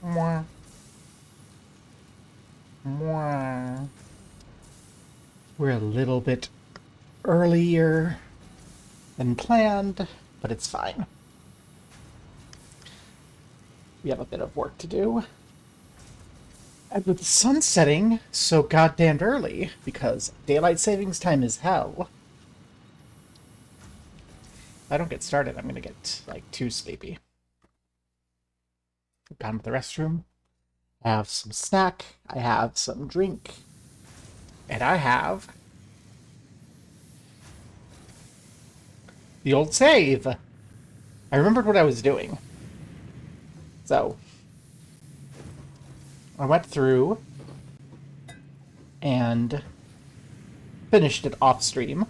Mwah. Mwah. We're a little bit earlier than planned, but it's fine. We have a bit of work to do. And with the sun setting so goddamn early, because daylight savings time is hell. If I don't get started, I'm gonna get, like, too sleepy. Gone to the restroom. I have some snack. I have some drink. And I have the old save. I remembered what I was doing. So, I went through and finished it off stream,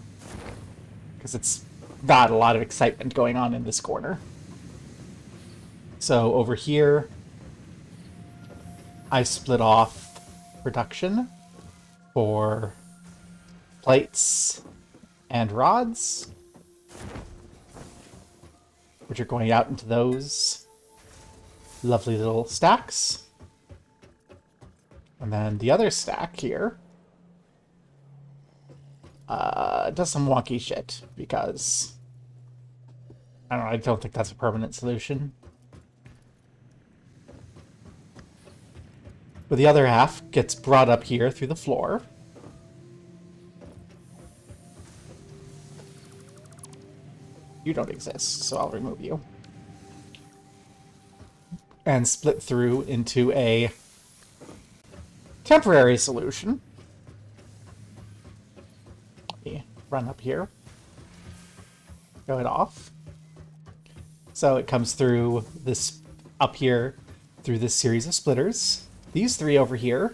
because it's not a lot of excitement going on in this corner. So over here, I split off production for plates and rods, which are going out into those lovely little stacks. And then the other stack here does some wonky shit, because I don't know, I don't think that's a permanent solution. But the other half gets brought up here through the floor. You don't exist, so I'll remove you. And split through into a temporary solution. Let me run up here. Go it off. So it comes through this, up here, through this series of splitters. These three over here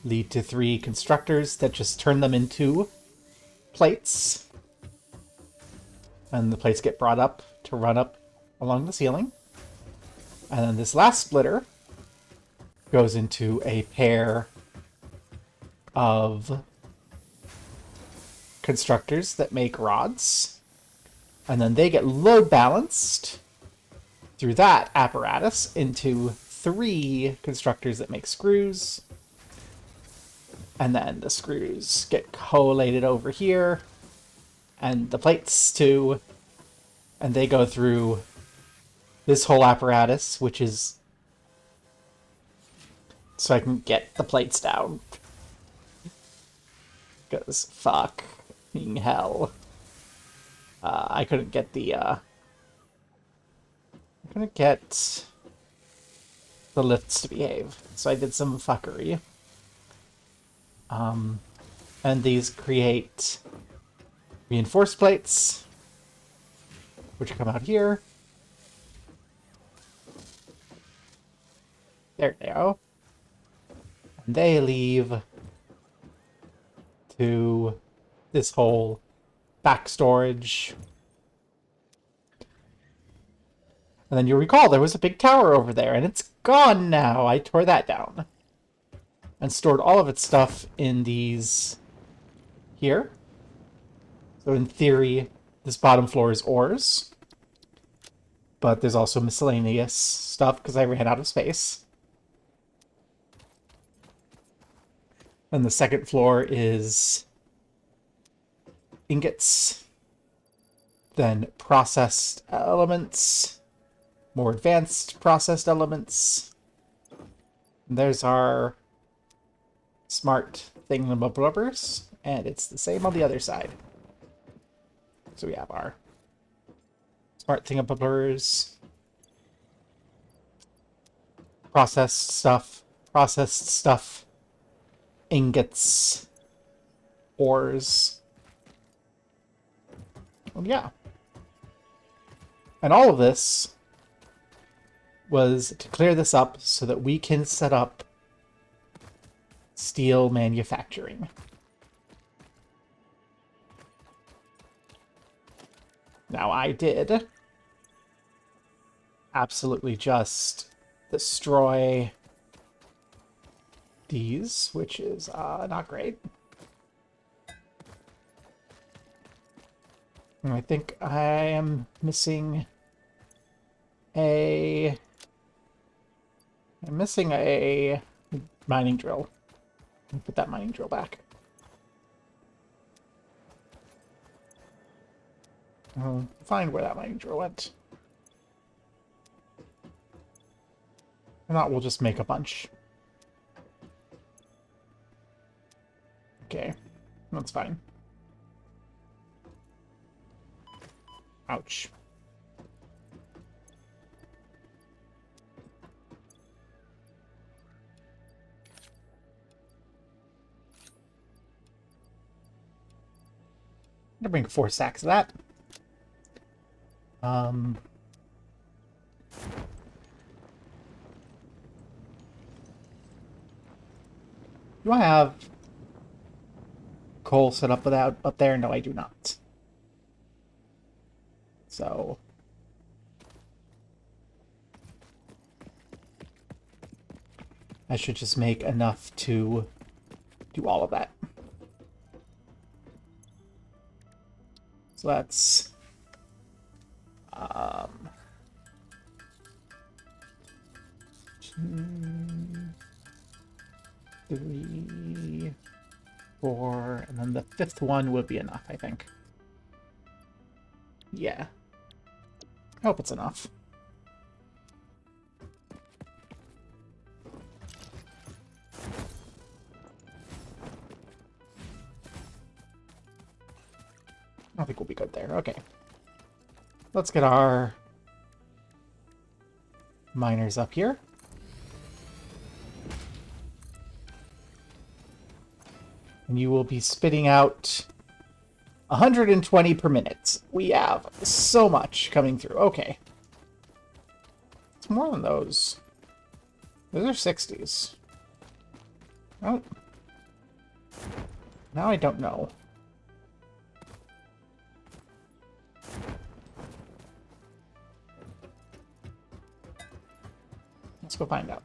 lead to three constructors that just turn them into plates. And the plates get brought up to run up along the ceiling. And then this last splitter goes into a pair of constructors that make rods. And then they get load balanced through that apparatus into three constructors that make screws. And then the screws get collated over here. And the plates too. And they go through this whole apparatus, which is so I can get the plates down. Because fucking hell. I couldn't get the, I couldn't get the lifts to behave. So I did some fuckery. And these create reinforced plates, which come out here. There they go. And they leave to this whole back storage. And then you'll recall there was a big tower over there, and it's gone now. I tore that down. And stored all of its stuff in these here. So in theory, this bottom floor is ores. But there's also miscellaneous stuff because I ran out of space. And the second floor is ingots, then processed elements, more advanced processed elements. And there's our smart thingamablubbers, and it's the same on the other side. So we have our smart thingamablubbers, processed stuff, ingots, ores. Well, yeah. And all of this was to clear this up so that we can set up steel manufacturing. Now, I did absolutely just destroy these, which is not great. And I think I am missing a I'm missing a mining drill. Put that mining drill back. I'll find where that mining drill went. If not, we'll just make a bunch. Okay, that's fine. Ouch. I'm gonna bring 4 stacks of that. Do I have coal set up up there? No, I do not. So I should just make enough to do all of that. So that's 2, 3, 4, and then the 5th one would be enough, I think. Yeah. I hope it's enough. I think we'll be good there. Okay. Let's get our miners up here. And you will be spitting out 120 per minute. We have so much coming through. Okay. It's more than those. Those are 60s. Oh. Now I don't know. Let's go find out.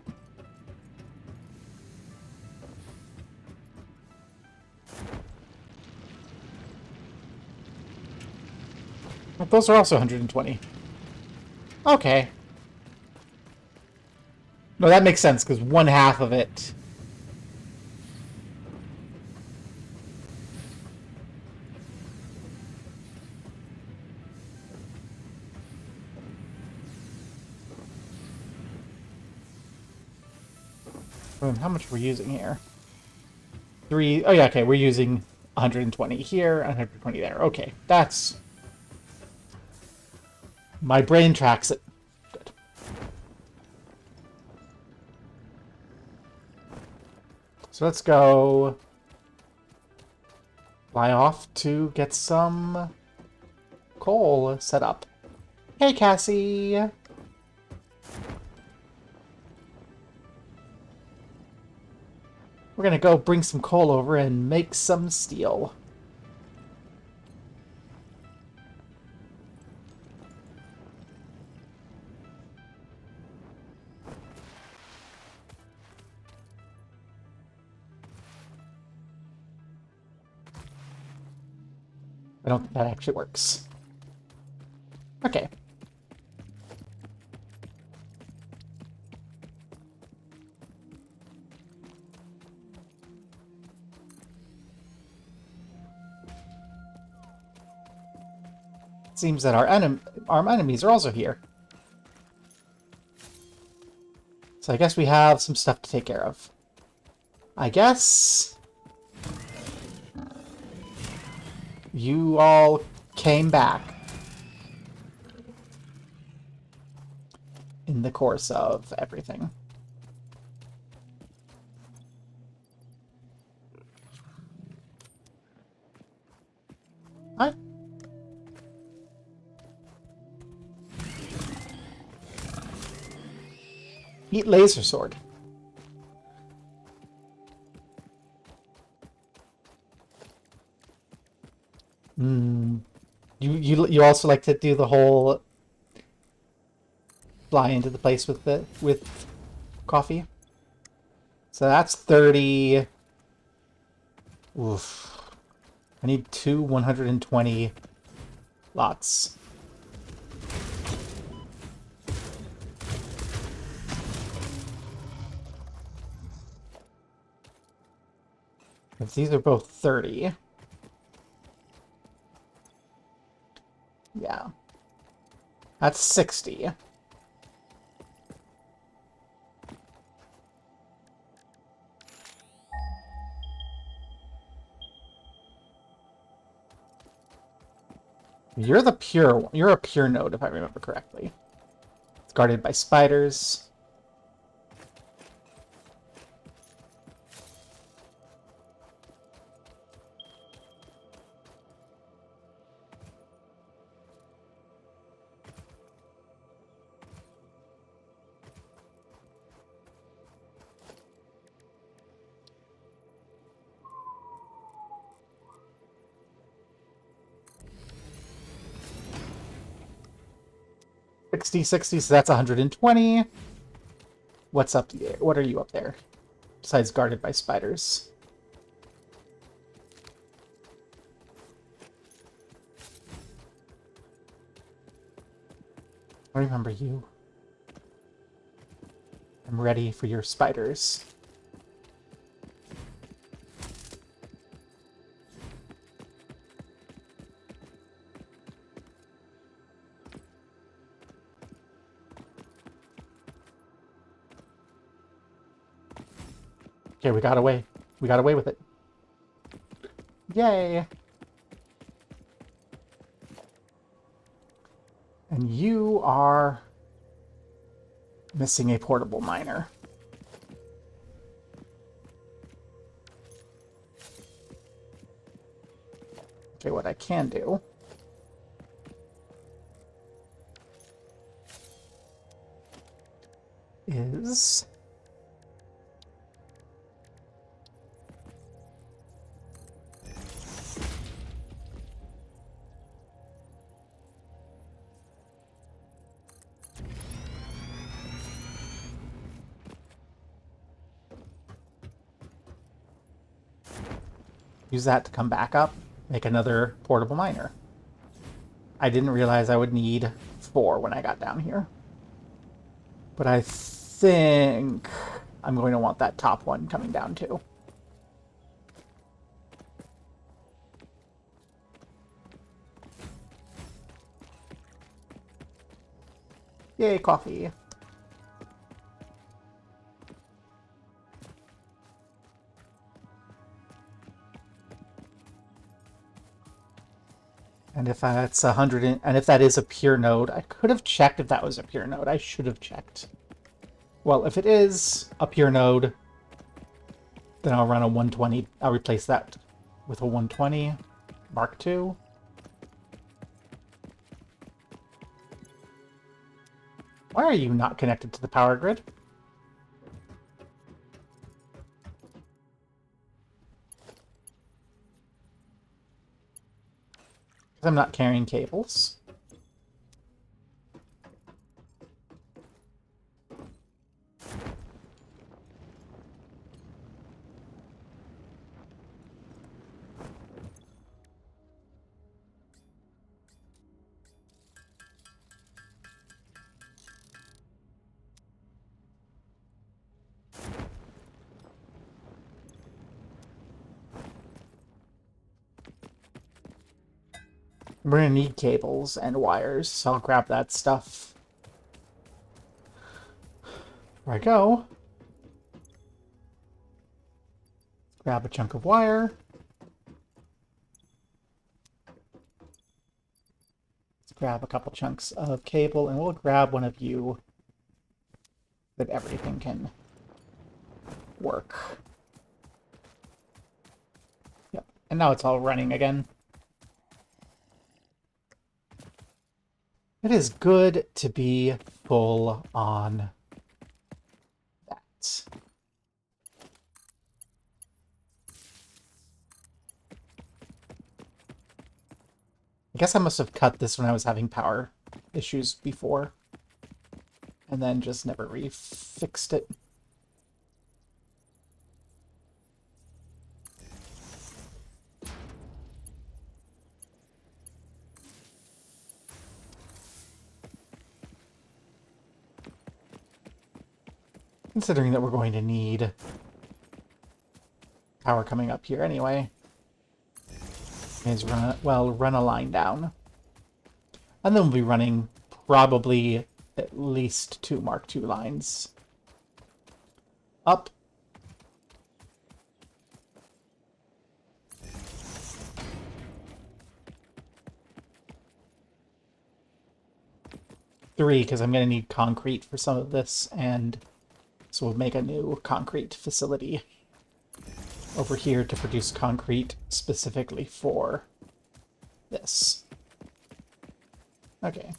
Well, those are also 120. Okay. No, that makes sense, because 1/2 of it... How much we're using here? 3... Oh yeah, okay, we're using 120 here, 120 there. Okay, that's... My brain tracks it. Good. So let's go fly off to get some coal set up. Hey, Cassie! We're gonna go bring some coal over and make some steel. I don't think that actually works. Okay. Seems that our enemies are also here. So I guess we have some stuff to take care of. I guess you all came back in the course of everything. Hi. Eat laser sword. You also like to do the whole fly into the place with coffee. So that's 30. Oof. I need 2 120 lots. If these are both 30. Yeah. That's 60. You're a pure node, if I remember correctly. It's guarded by spiders. $60, so that's 120. What's up there? What are you up there? Besides guarded by spiders. I remember you. I'm ready for your spiders. Okay, we got away. We got away with it. Yay! And you are missing a portable miner. Okay, what I can do is use that to come back up, make another portable miner. I didn't realize I would need 4 when I got down here. But I think I'm going to want that top one coming down too. Yay, coffee. And if that's 100, and if that is a pure node, I could have checked if that was a pure node. I should have checked. Well, if it is a pure node, then I'll run a 120. I'll replace that with a 120 Mark II. Why are you not connected to the power grid? Because I'm not carrying cables. We're gonna need cables and wires, so I'll grab that stuff. There I go. Grab a chunk of wire. Let's grab a couple chunks of cable, and we'll grab one of you that everything can work. Yep, and now it's all running again. It is good to be full on that. I guess I must have cut this when I was having power issues before, and then just never refixed it. Considering that we're going to need power coming up here anyway. Is run a line down. And then we'll be running probably at least 2 Mark II lines. Up. Three, because I'm going to need concrete for some of this, and so we'll make a new concrete facility over here to produce concrete specifically for this. Okay.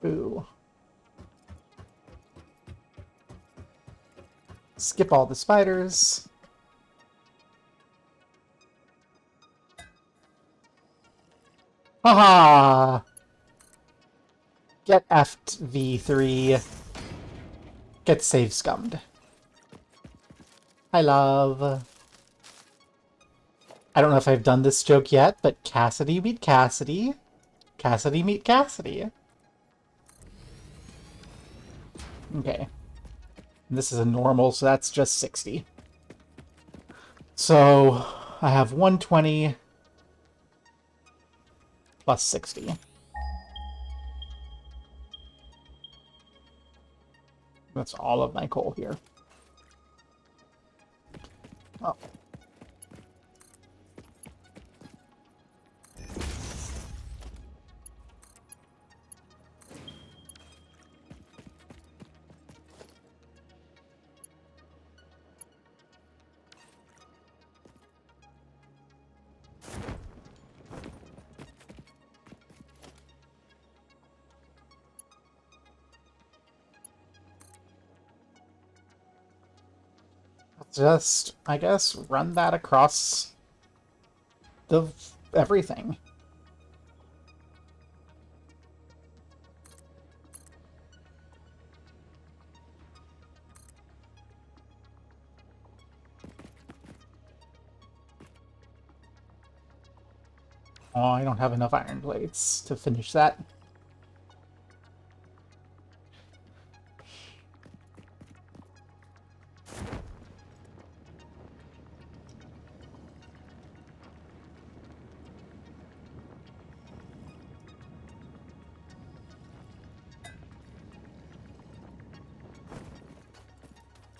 Ooh. Skip all the spiders. Haha! Get effed, V3. Get save scummed. Hi, love. I don't know if I've done this joke yet, but Cassidy meet Cassidy. Cassidy meet Cassidy. Okay. This is a normal, so that's just 60. So I have 120 plus 60. That's all of my coal here. Oh. Just, I guess, run that across the everything. Oh, I don't have enough iron plates to finish that.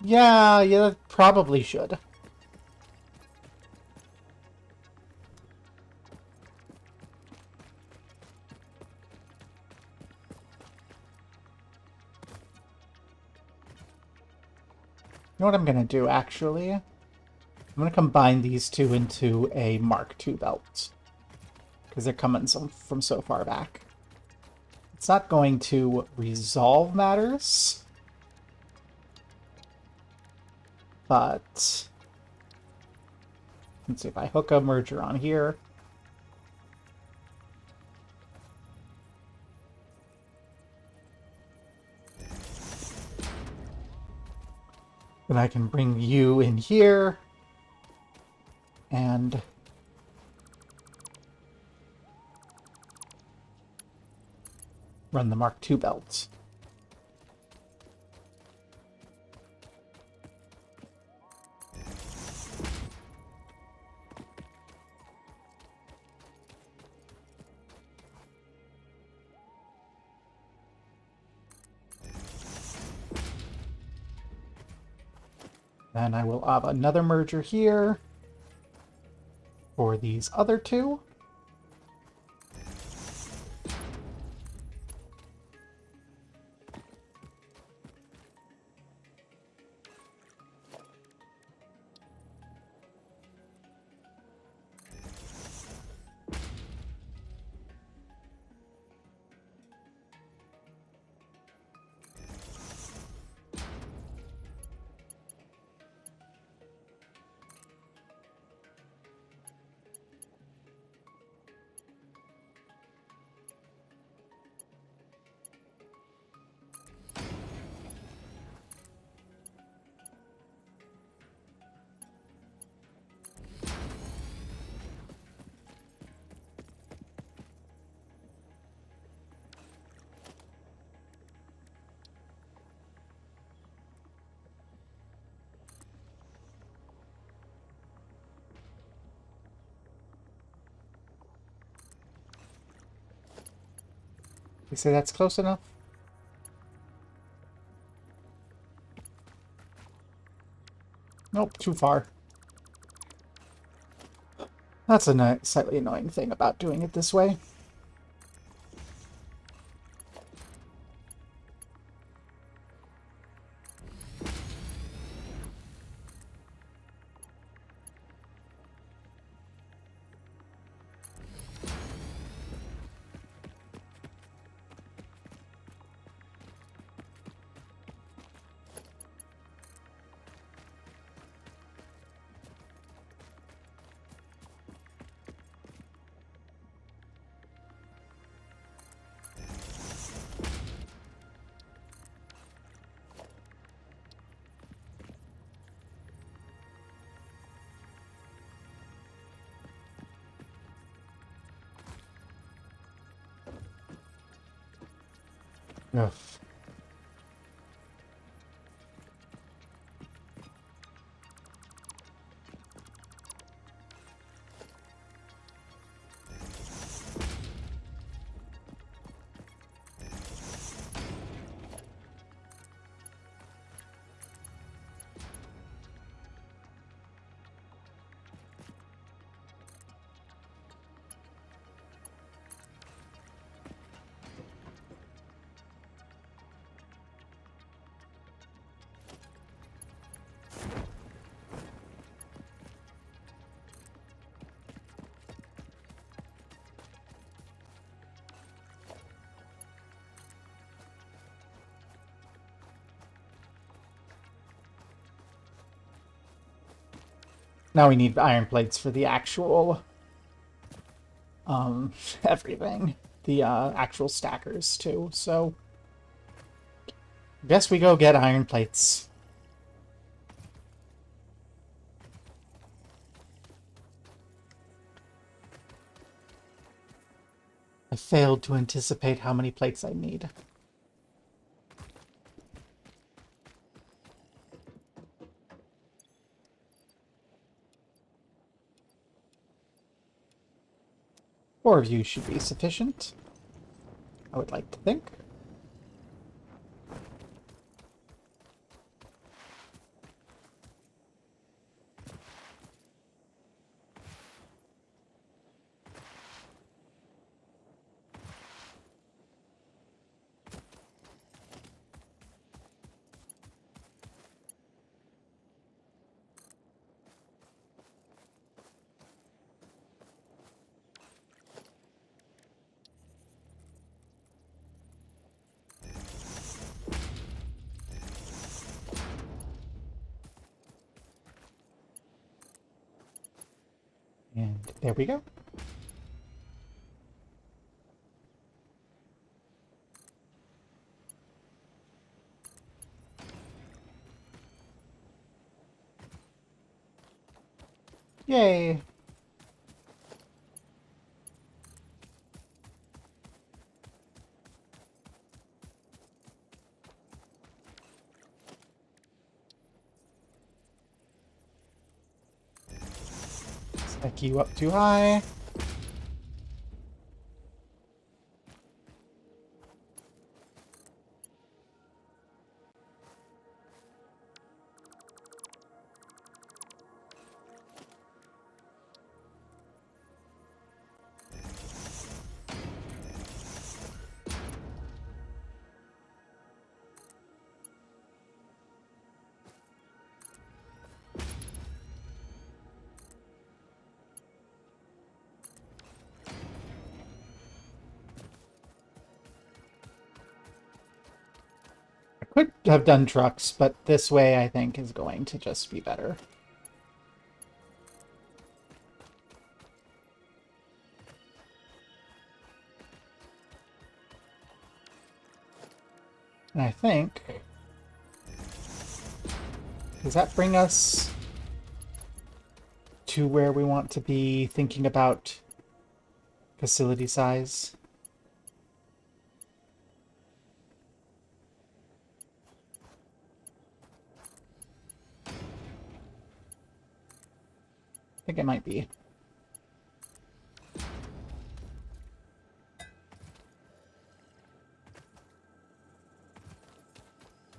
Yeah, probably should. You know what I'm gonna do, actually? I'm gonna combine these two into a Mark II belt. Because they're coming from so far back. It's not going to resolve matters. But let's see if I hook a merger on here. Then I can bring you in here. And run the Mark II belt. Then I will have another merger here for these other two. You say that's close enough? Nope, too far. That's a slightly annoying thing about doing it this way. Ugh. Now we need iron plates for the actual, everything. The, actual stackers, too, so... Guess we go get iron plates. I failed to anticipate how many plates I need. Four of you should be sufficient, I would like to think. And there we go. Yay! Stack you up too high. Could have done trucks, but this way I think is going to just be better. And I think... Does that bring us to where we want to be thinking about facility size? I think it might be.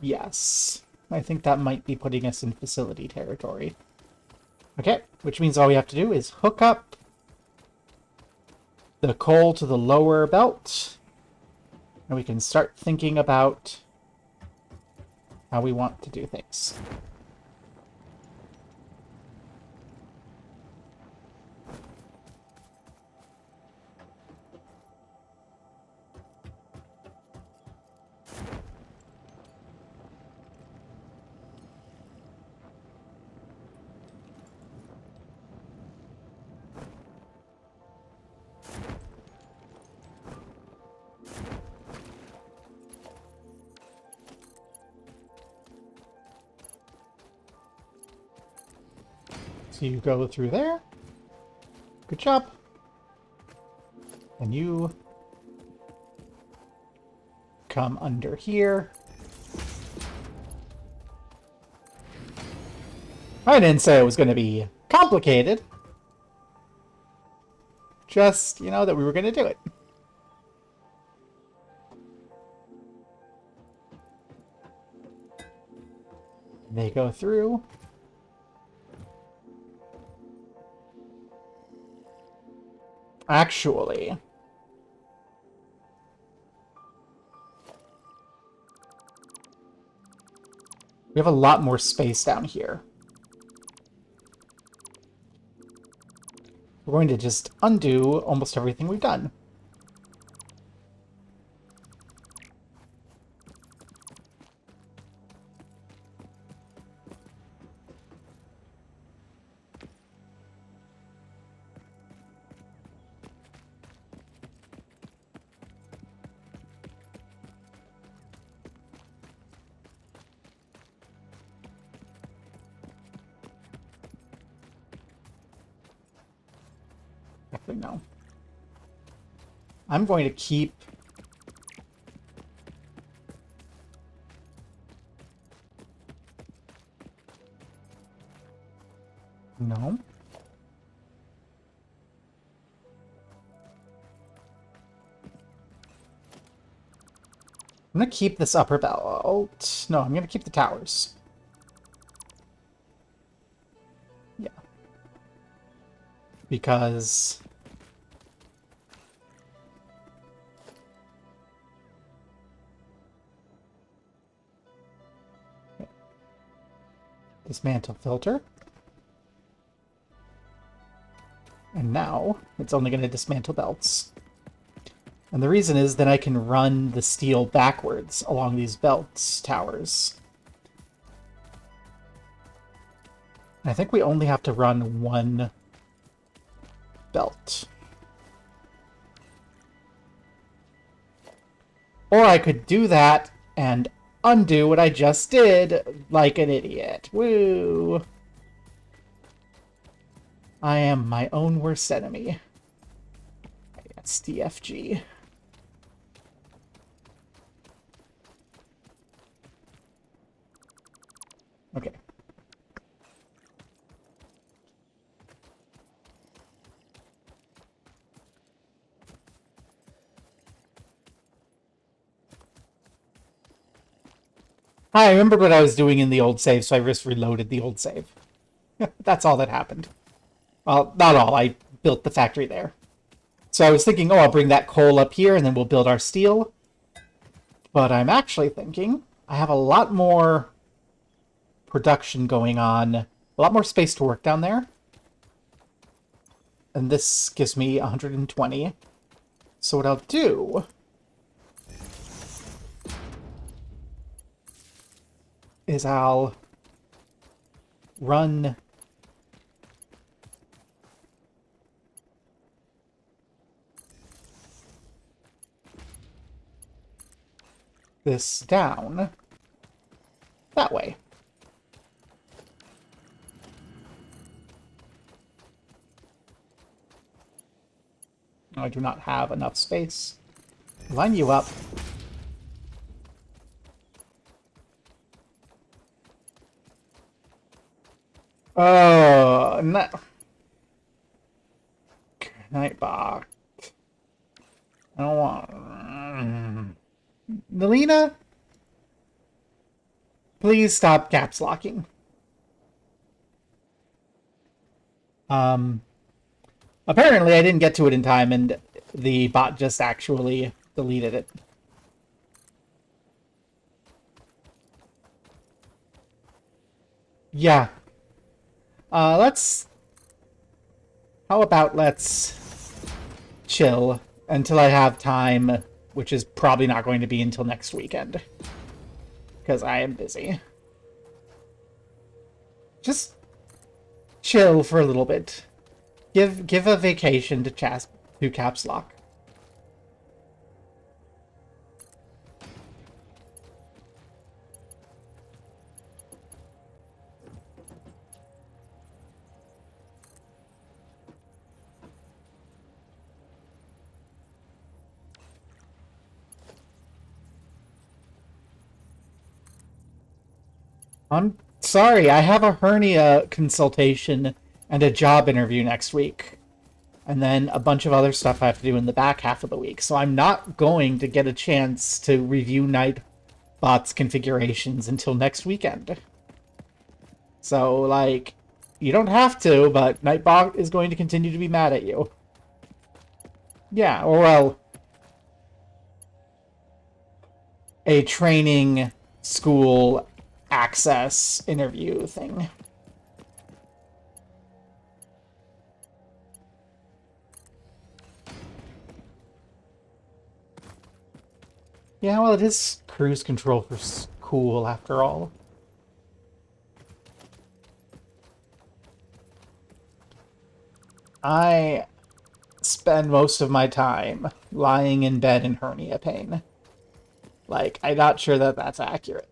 Yes. I think that might be putting us in facility territory. Okay, which means all we have to do is hook up the coal to the lower belt, and we can start thinking about how we want to do things. So you go through there. Good job. And you come under here. I didn't say it was going to be complicated. Just, you know, that we were going to do it. They go through. Actually, we have a lot more space down here. We're going to just undo almost everything we've done. Actually, no. I'm going to keep... No. I'm going to keep this upper belt. No, I'm going to keep the towers. Yeah. Because... Dismantle filter. And now, it's only going to dismantle belts. And the reason is that I can run the steel backwards along these belts towers. And I think we only have to run one belt. Or I could do that and undo what I just did like an idiot. Woo! I am my own worst enemy. That's DFG. Okay. I remembered what I was doing in the old save, so I just reloaded the old save. That's all that happened. Well, not all. I built the factory there. So I was thinking, oh, I'll bring that coal up here, and then we'll build our steel. But I'm actually thinking I have a lot more production going on. A lot more space to work down there. And this gives me 120. So what I'll do... is I'll run this down that way. I do not have enough space. Line you up. Oh, no. Nightbot. I don't want... Melina? Please stop caps locking. Apparently I didn't get to it in time and the bot just actually deleted it. Yeah. How about let's chill until I have time, which is probably not going to be until next weekend. Because I am busy. Just chill for a little bit. Give a vacation to Caps Lock. I'm sorry, I have a hernia consultation and a job interview next week. And then a bunch of other stuff I have to do in the back half of the week. So I'm not going to get a chance to review Nightbot's configurations until next weekend. So, like, you don't have to, but Nightbot is going to continue to be mad at you. Yeah, or well, a training school access interview thing. Yeah, well, it is cruise control for school after all. I spend most of my time lying in bed in hernia pain. Like, I'm not sure that that's accurate.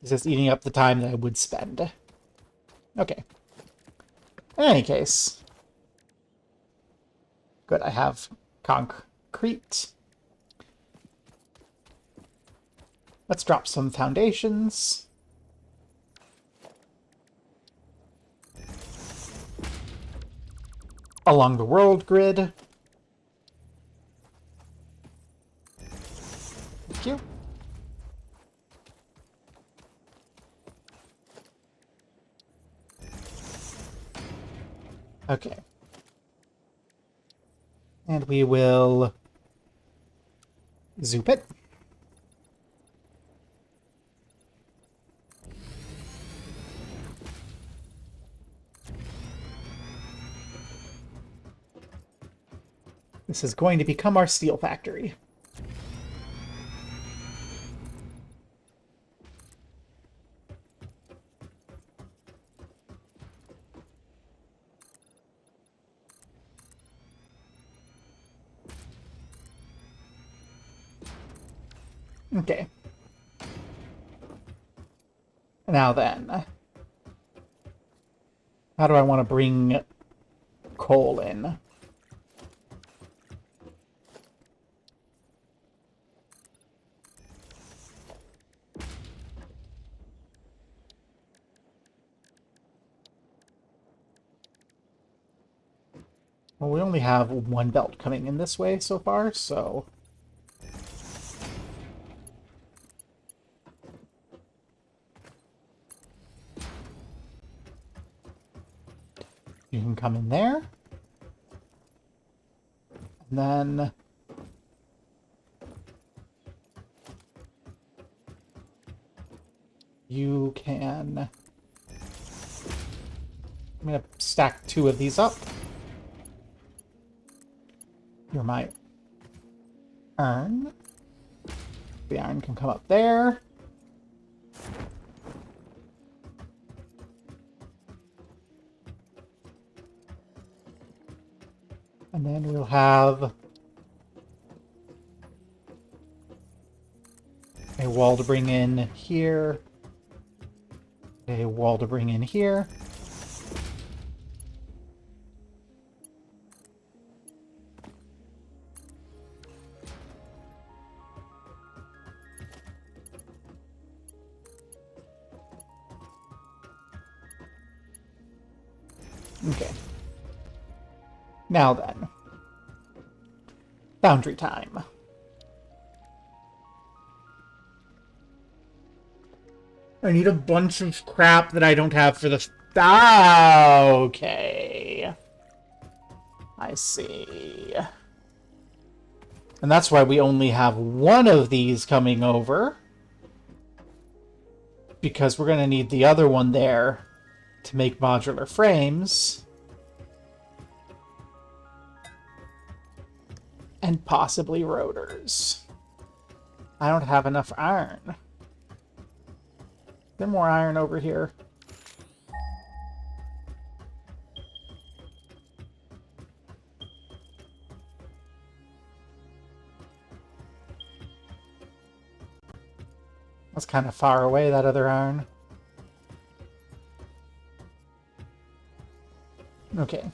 It's just eating up the time that I would spend. Okay. In any case. Good, I have concrete. Let's drop some foundations. Along the world grid. Thank you. Okay. And we will zoop it. This is going to become our steel factory. Okay. Now then, how do I want to bring coal in? Well, we only have one belt coming in this way so far, so... You can come in there. And then... You can... I'm going to stack 2 of these up. You're my iron. The iron can come up there. And then we'll have a wall to bring in here. A wall to bring in here. Okay. Now then. Boundary time. I need a bunch of crap that I don't have for the... Ah, okay. I see. And that's why we only have one of these coming over. Because we're going to need the other one there to make modular frames. And possibly rotors. I don't have enough iron. Is there more iron over here? That's kind of far away, that other iron. Okay.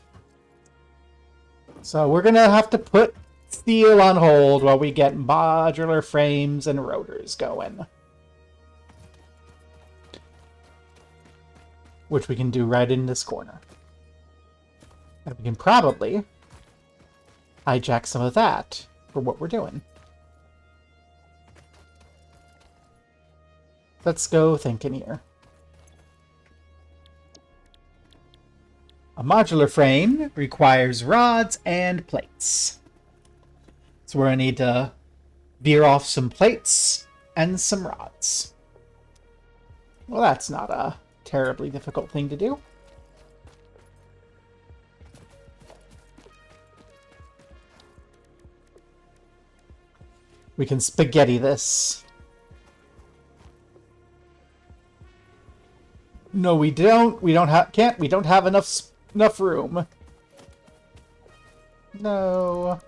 So we're going to have to put steel on hold while we get modular frames and rotors going. Which we can do right in this corner. And we can probably hijack some of that for what we're doing. Let's go thinking here. A modular frame requires rods and plates. So we're going to need to veer off some plates and some rods. Well, that's not a terribly difficult thing to do. We can spaghetti this. No, we don't. We don't have. Can't. We don't have enough room. No.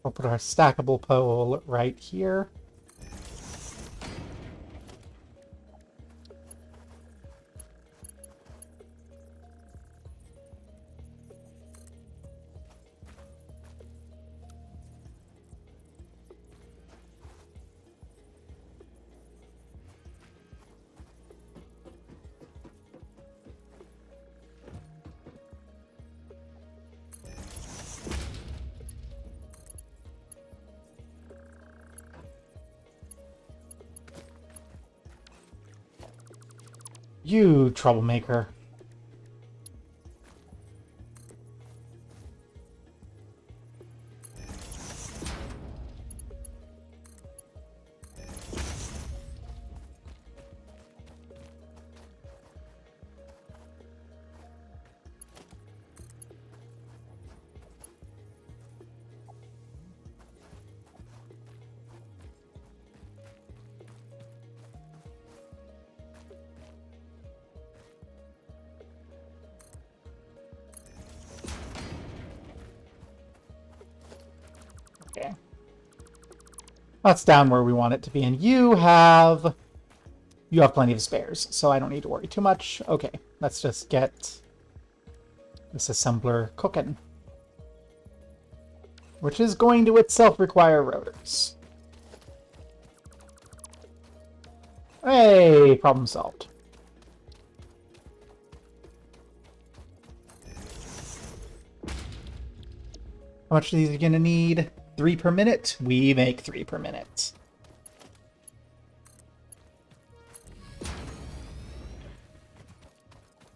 We'll put our stackable pole right here. You troublemaker. Okay. That's down where we want it to be, and you have plenty of spares, so I don't need to worry too much. Okay, let's just get this assembler cooking. Which is going to itself require rotors. Hey, problem solved. How much are these going to need? 3 per minute? We make 3 per minute.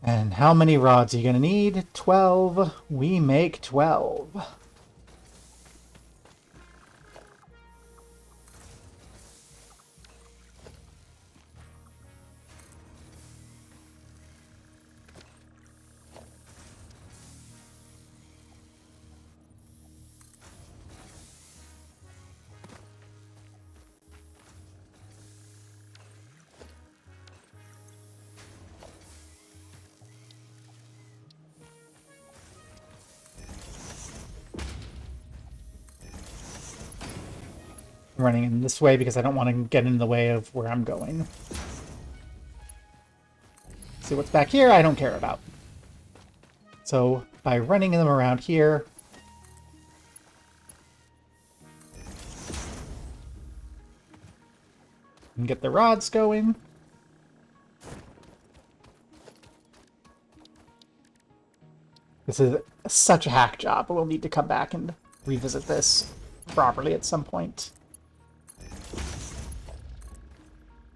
And how many rods are you going to need? 12. We make 12. running in this way because I don't want to get in the way of where I'm going. See what's back here, I don't care about. So by running them around here, and get the rods going. This is such a hack job, but we'll need to come back and revisit this properly at some point.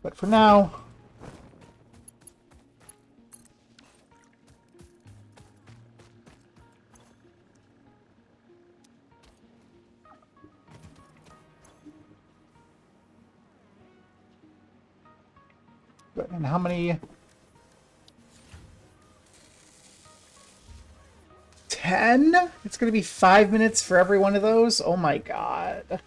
But for now, good. And how many? 10? It's going to be 5 minutes for every one of those? Oh my god.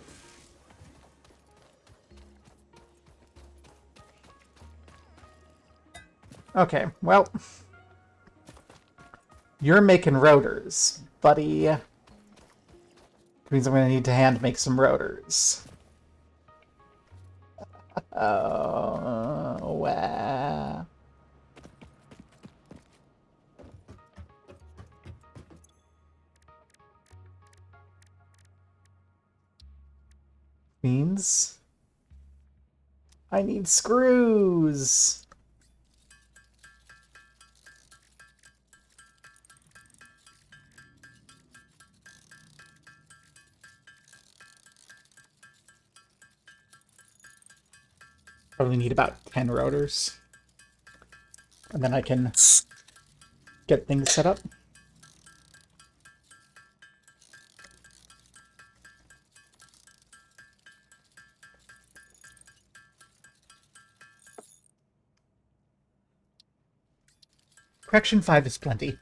Okay, well. You're making rotors, buddy. Which means I'm going to need to hand make some rotors. Oh, wow. Means I need screws. Probably need about 10 rotors. And then I can get things set up. Correction 5 is plenty.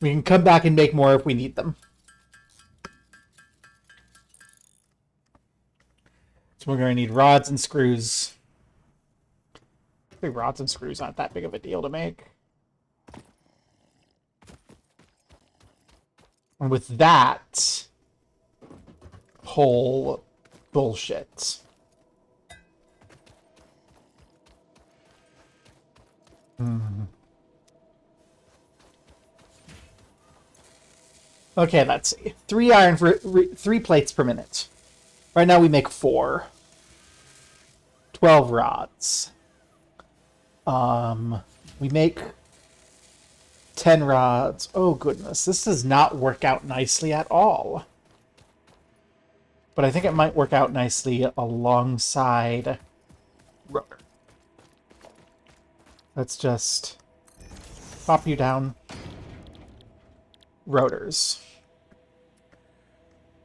We can come back and make more if we need them. So we're going to need rods and screws. I think rods and screws aren't that big of a deal to make. And with that whole bullshit. Okay, let's see. 3 iron for 3 plates per minute. Right now we make 4. 12 rods. We make 10 rods. Oh goodness, this does not work out nicely at all. But I think it might work out nicely alongside rotor. Let's just pop you down. Rotors.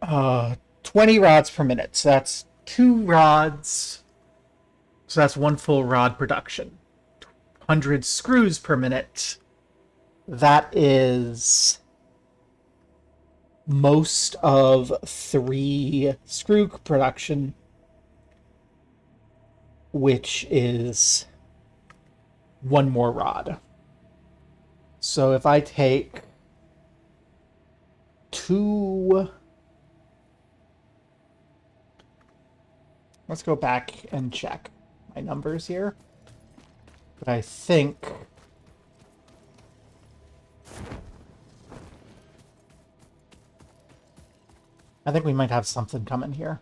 20 rods per minute. So that's 2 rods. So that's 1 full rod production. 100 screws per minute. That is most of 3 screw production, which is 1 more rod. So if I take 2... Let's go back and check my numbers here. But I think... we might have something coming here.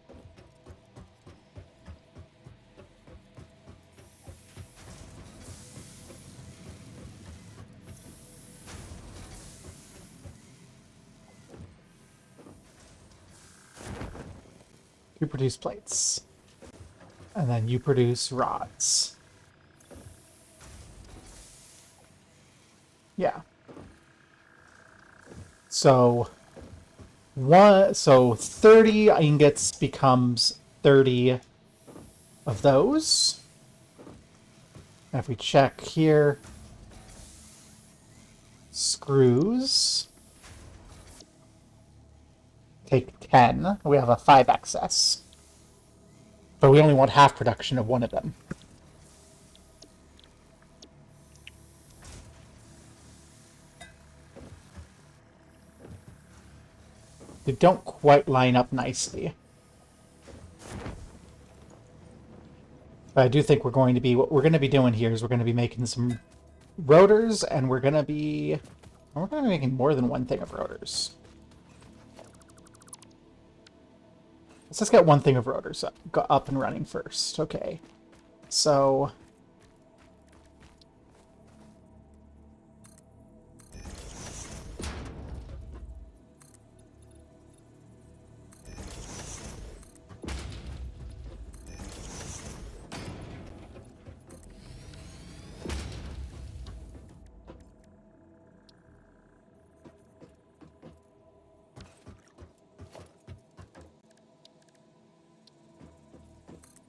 You produce plates. And then you produce rods. Yeah. So 30 ingots becomes 30 of those. And if we check here, screws take 10. We have a 5 excess. But we only want half production of one of them. They don't quite line up nicely. But I do think what we're going to be doing here is we're going to be making some rotors, and we're going to be making more than one thing of rotors. Let's just get one thing of rotors up and running first. Okay. So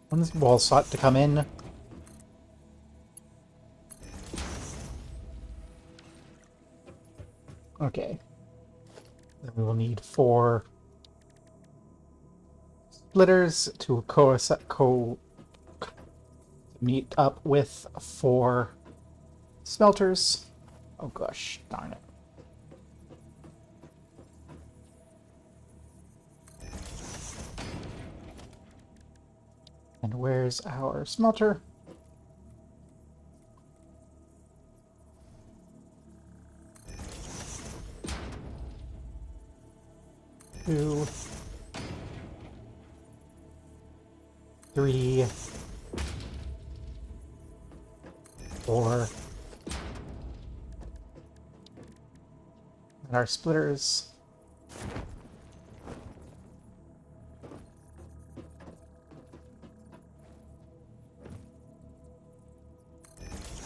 when's wall sought to come in? Okay. Then we will need 4 splitters to meet up with 4 smelters. Oh gosh, darn it. And where's our smelter? Two, 3, 4. And our splitters.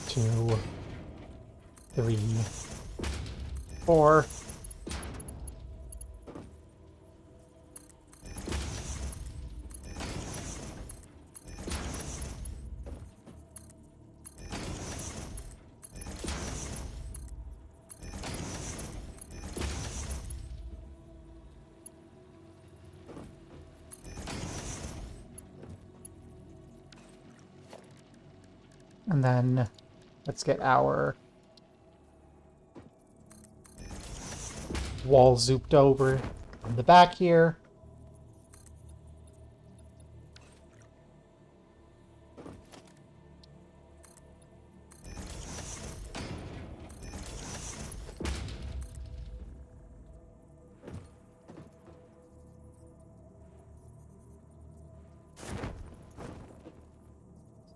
Two, 3, 4. And then let's get our wall zooped over on the back here.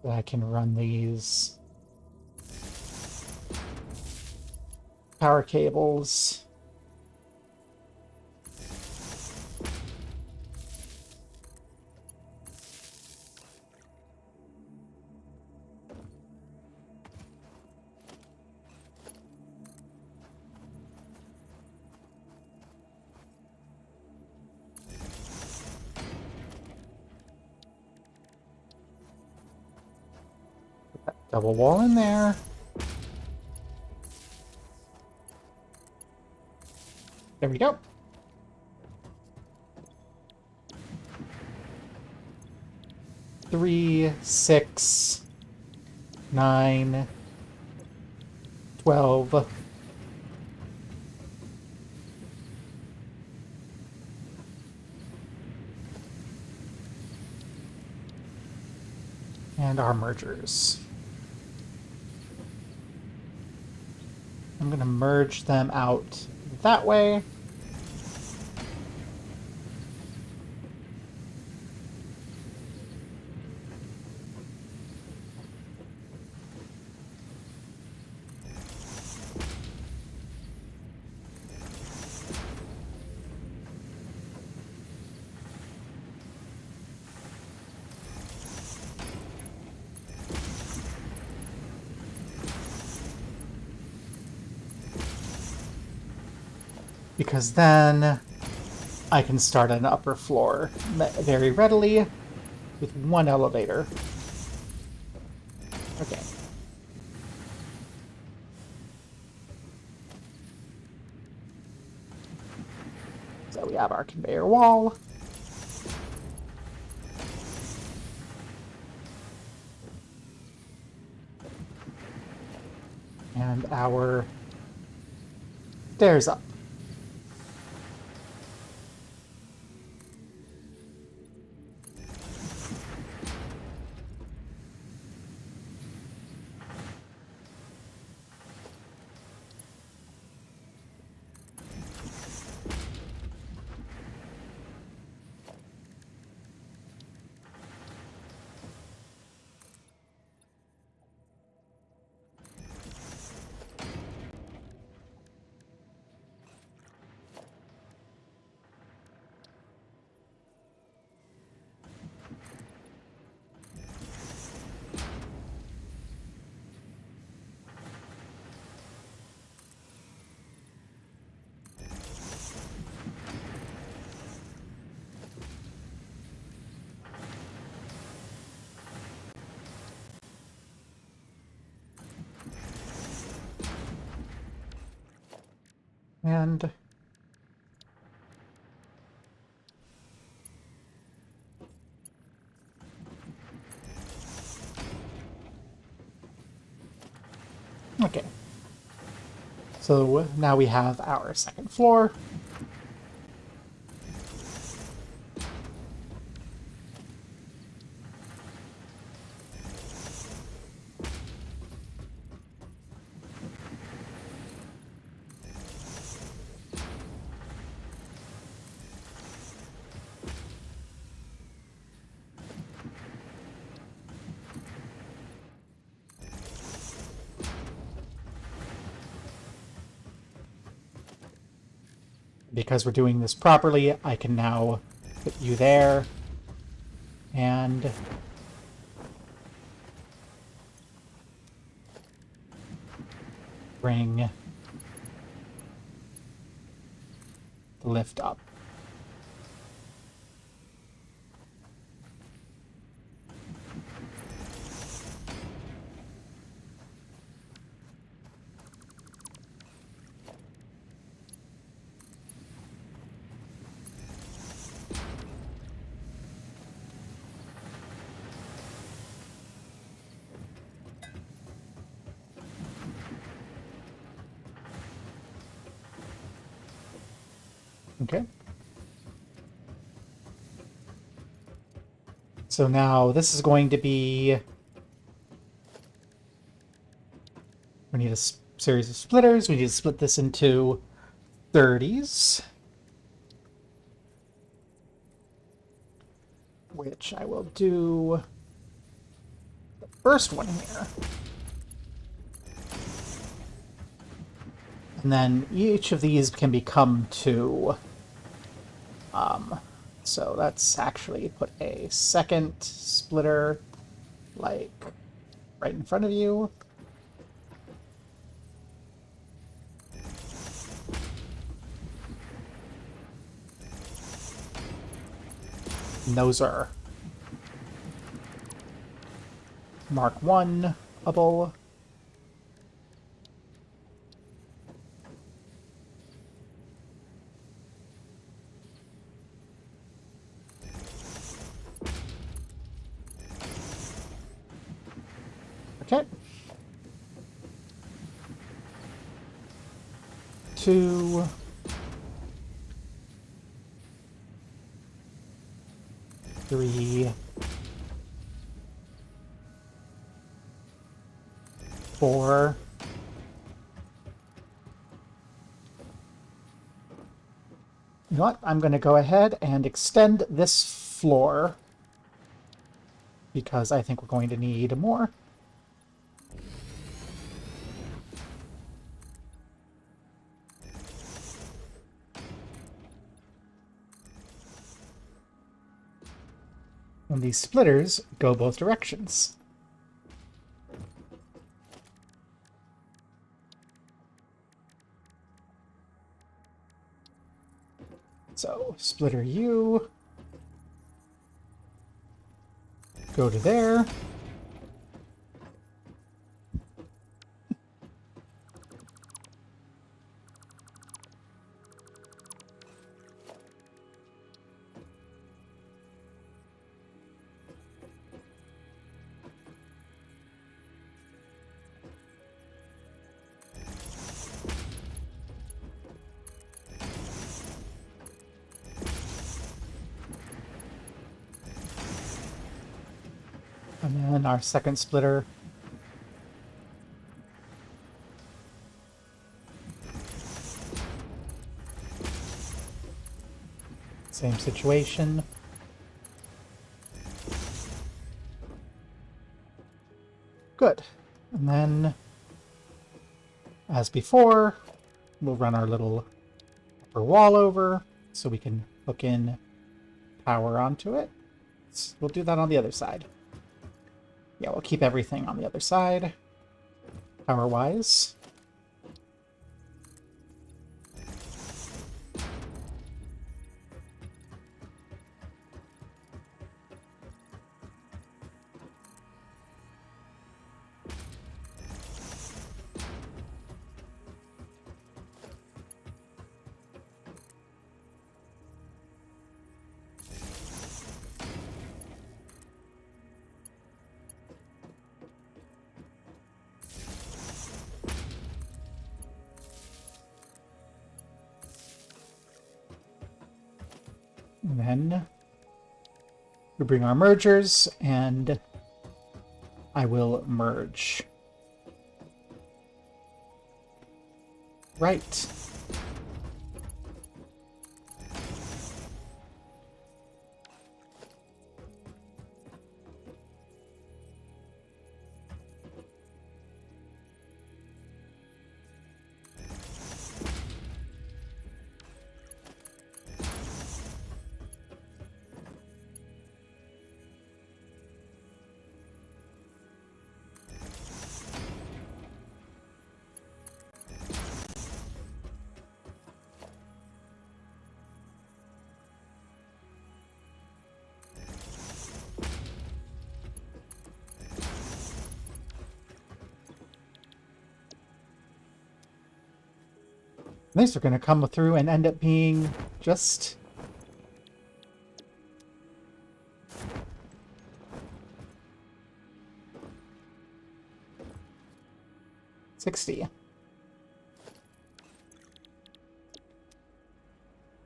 So I can run these power cables. Put that double wall in there. There we go. Three, 6, 9, 12. And our mergers. I'm going to merge them out that way. Because then I can start an upper floor very readily with 1 elevator. Okay. So we have our conveyor wall. And our stairs up. And okay. So now we have our second floor. Because we're doing this properly, I can now put you there and bring the lift up. Okay. So now this is going to be... We need a series of splitters. We need to split this into 30s. Which I will do the first one here. And then each of these can become 2. So let's actually put a second splitter, like, right in front of you. And those are Mark 1-able. Okay. 2. 3. 4. You know what? I'm going to go ahead and extend this floor because I think we're going to need more. And these splitters go both directions. So, splitter U, go to there. And then our second splitter. Same situation. Good. And then, as before, we'll run our little upper wall over so we can hook in power onto it. We'll do that on the other side. Yeah, we'll keep everything on the other side, power-wise. And then we bring our mergers, and I will merge. Right. These are going to come through and end up being just... $60.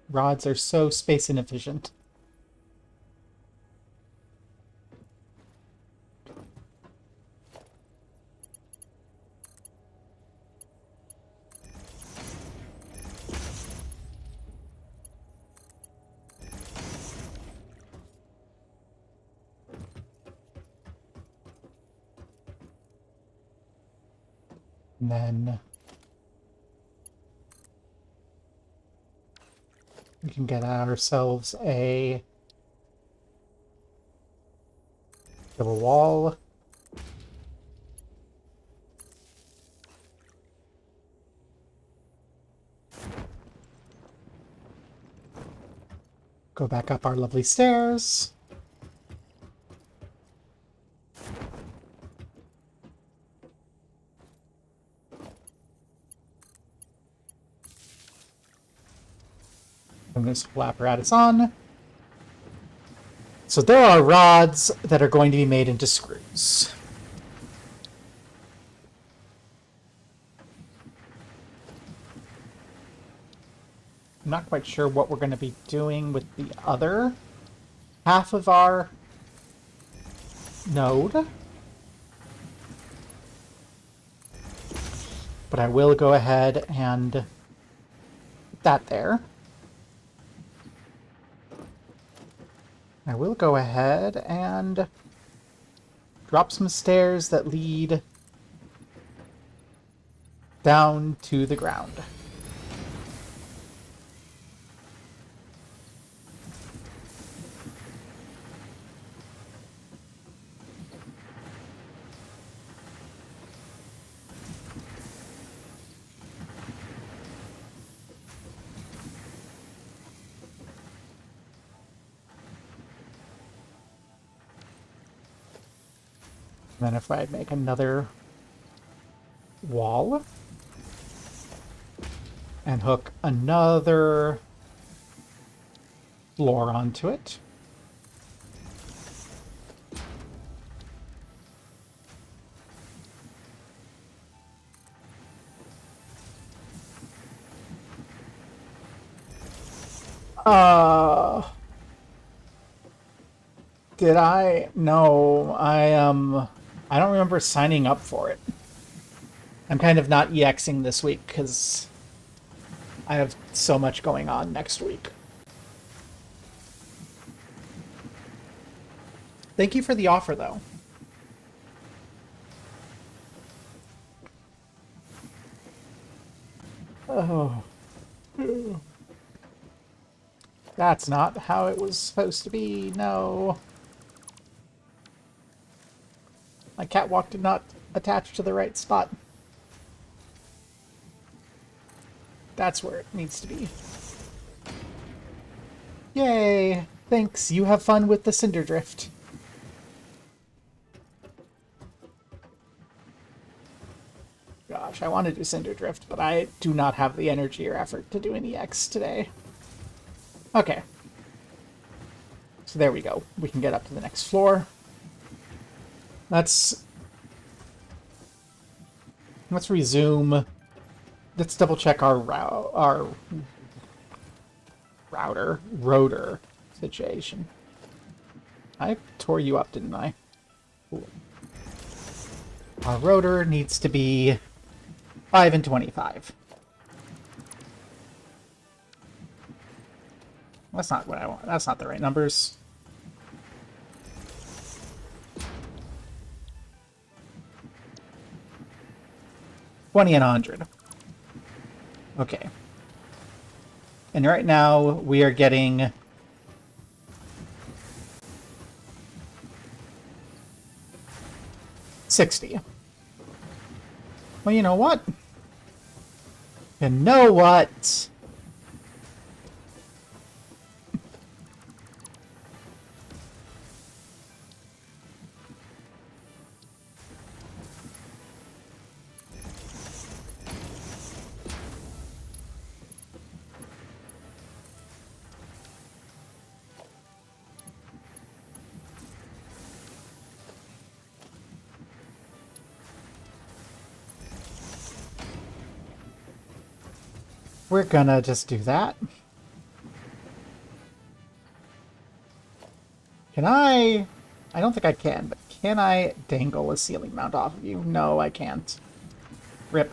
Rods are so space inefficient. And then we can get ourselves a double wall. Go back up our lovely stairs. And this whole apparatus on. So there are rods that are going to be made into screws. I'm not quite sure what we're going to be doing with the other half of our node. But I will go ahead and put that there. I will go ahead and drop some stairs that lead down to the ground. And then if I make another wall and hook another floor onto it. Did I? No, I don't remember signing up for it. I'm kind of not EXing this week because I have so much going on next week. Thank you for the offer, though. Oh. That's not how it was supposed to be, no. My catwalk did not attach to the right spot. That's where it needs to be. Yay! Thanks, you have fun with the Cinder Drift. Gosh, I want to do Cinder Drift, but I do not have the energy or effort to do an EX today. Okay. So there we go. We can get up to the next floor. Let's resume. Let's double check our rotor. situation. I tore you up, didn't I? Cool. Our rotor needs to be 5 and 25. That's not what I want. That's not the right numbers. $20 and 100. Okay. And right now we are getting 60. Well, you know what? You know what? We're gonna just do that. Can I... I don't think I can, but can I dangle a ceiling mount off of you? No, I can't. Rip.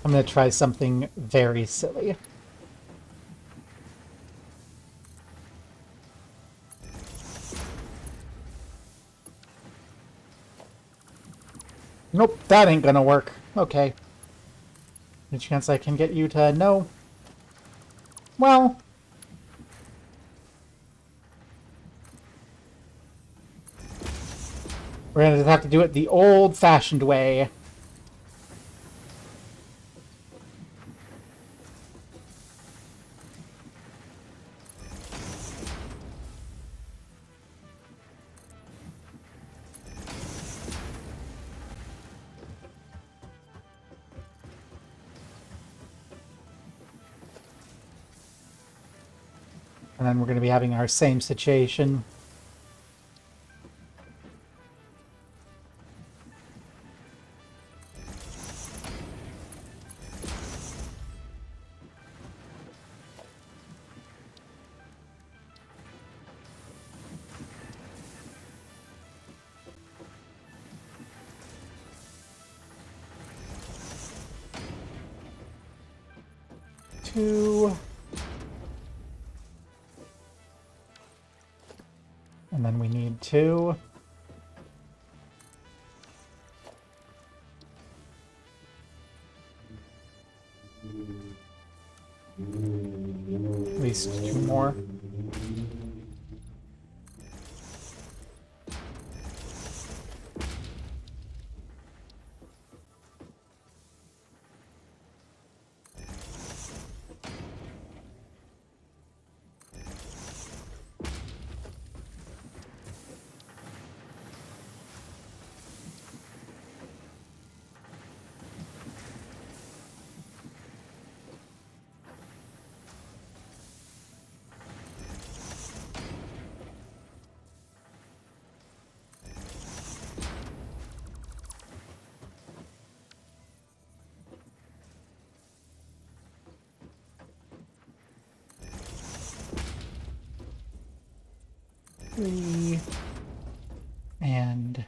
I'm gonna try something very silly. Nope, that ain't gonna work. Okay. Any chance I can get you to no? Well... we're gonna have to do it the old-fashioned way. And then we're going to be having our same situation. Two. And then we need 2. At least 2 more. Three. And...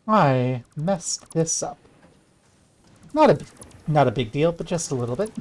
I messed this up. Not a big deal, but just a little bit.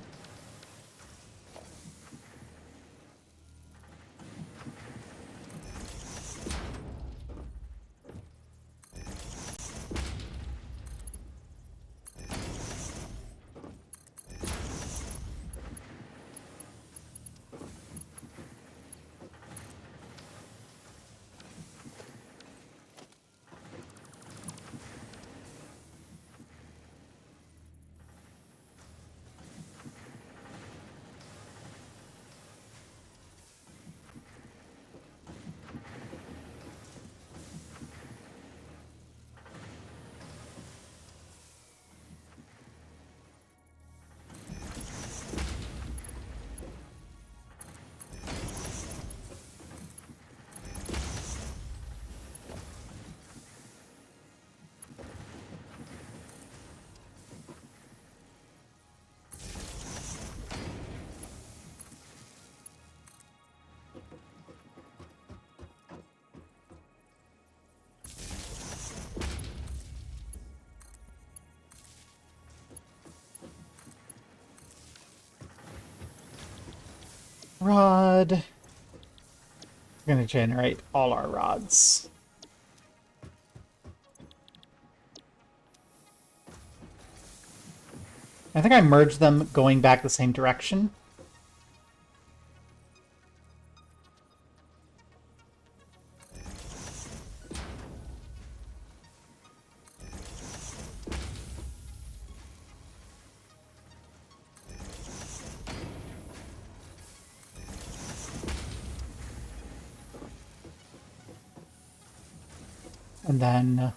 Rod. We're going to generate all our rods. I think I merged them going back the same direction. And then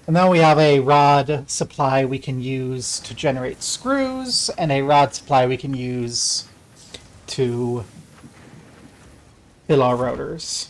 now we have a rod supply we can use to generate screws, and a rod supply we can use to fill our rotors.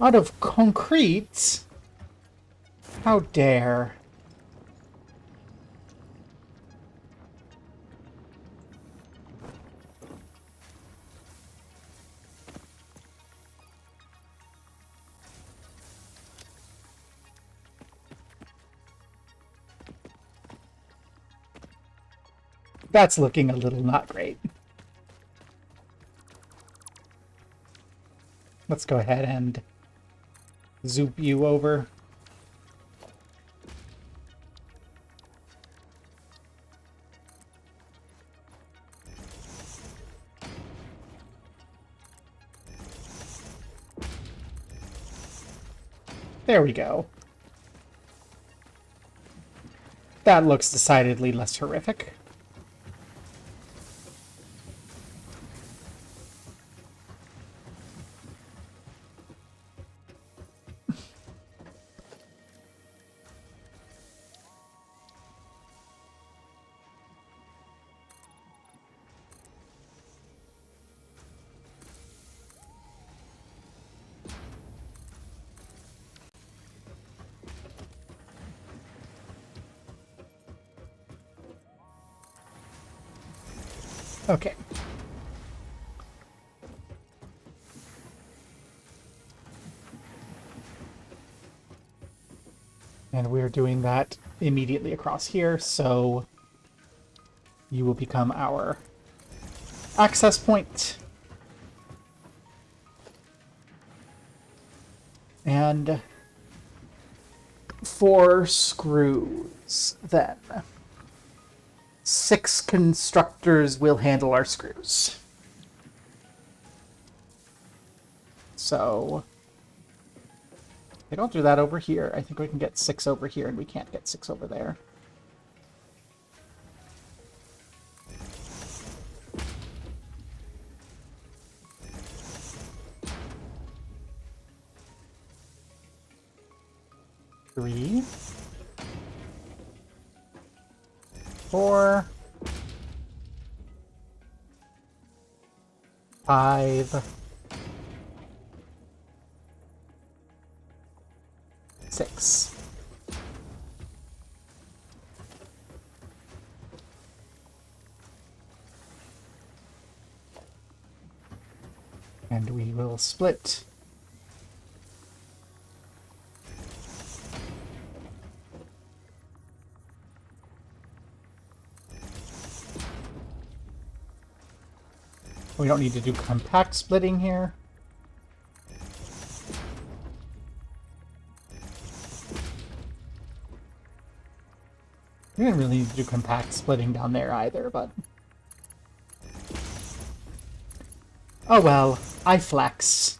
Out of concrete? How dare. That's looking a little not great. Let's go ahead and zoop you over. There we go. That looks decidedly less horrific. Okay. And we're doing that immediately across here, so you will become our access point. And 4 screws, then. 6 constructors will handle our screws. So, they don't do that over here. I think we can get 6 over here, and we can't get 6 over there. Three, 4, 5, 6. And we will split. We don't need to do compact splitting here. We didn't really need to do compact splitting down there either, but... oh well, I flex.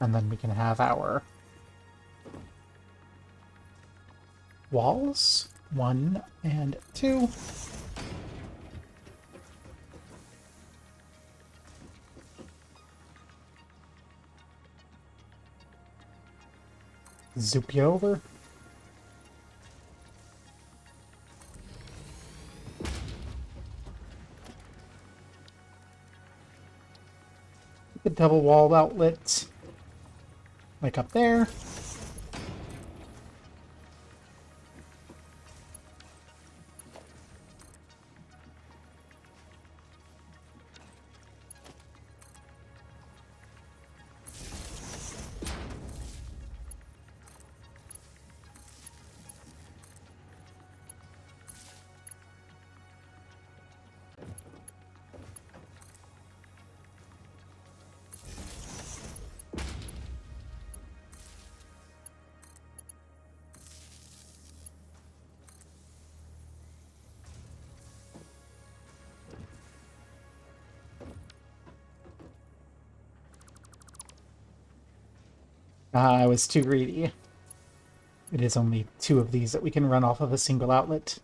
And then we can have our walls, 1 and 2. Zoop you over. The double wall outlet, like up there. I was too greedy. It is only 2 of these that we can run off of a single outlet.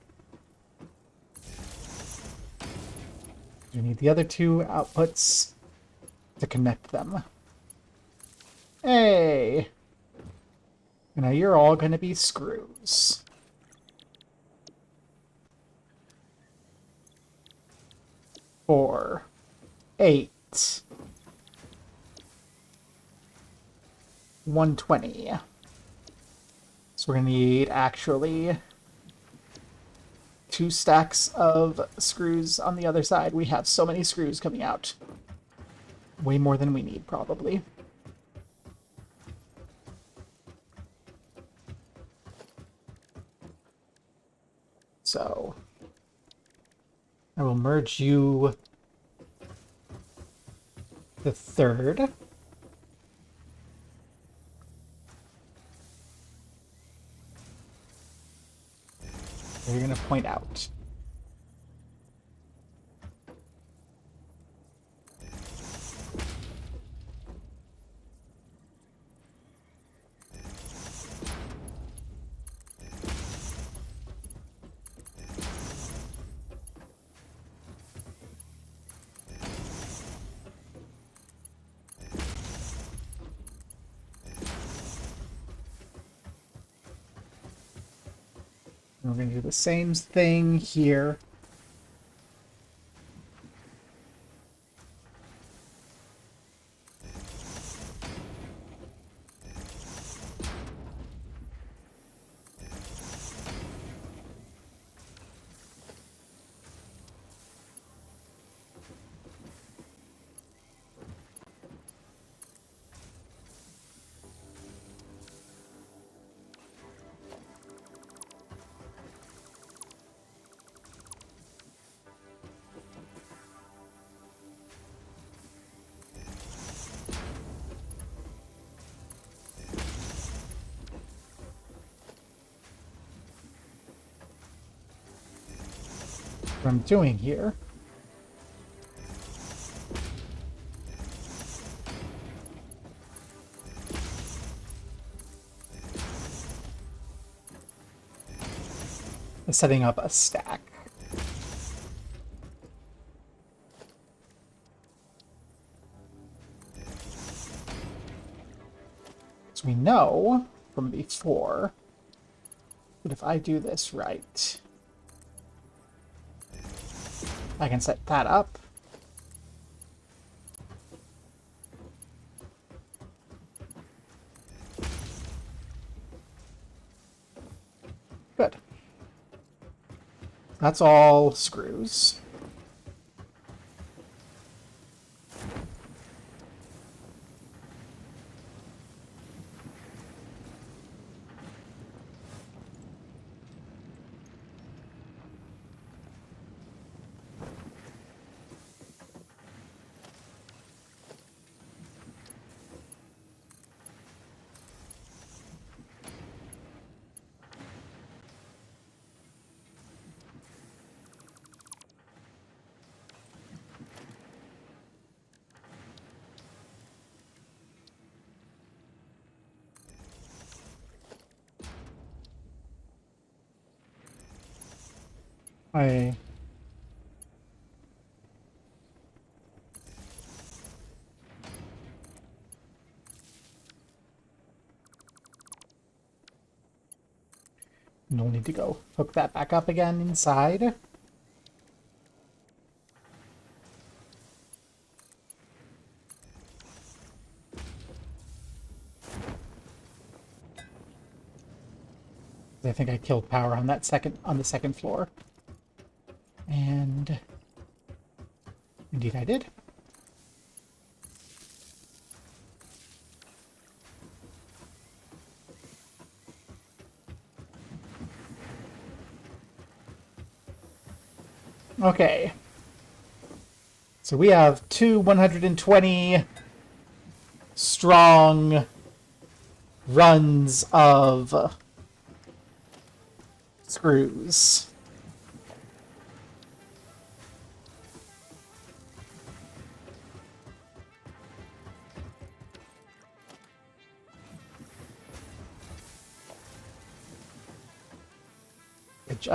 We need the other 2 outputs to connect them. Hey! Now you're all gonna be screws. Four, 8, 120. So we're gonna need actually 2 stacks of screws on the other side. We have so many screws coming out. Way more than we need, probably. So I will merge you the 3rd. You're going to point out. And we're going to do the same thing here. What I'm doing here is setting up a stack. So we know from before that if I do this right, I can set that up. Good. That's all screws. I You'll need to go hook that back up again inside. I think I killed power on that on the second floor. And indeed I did. Okay. So we have two 120 strong runs of screws. Which,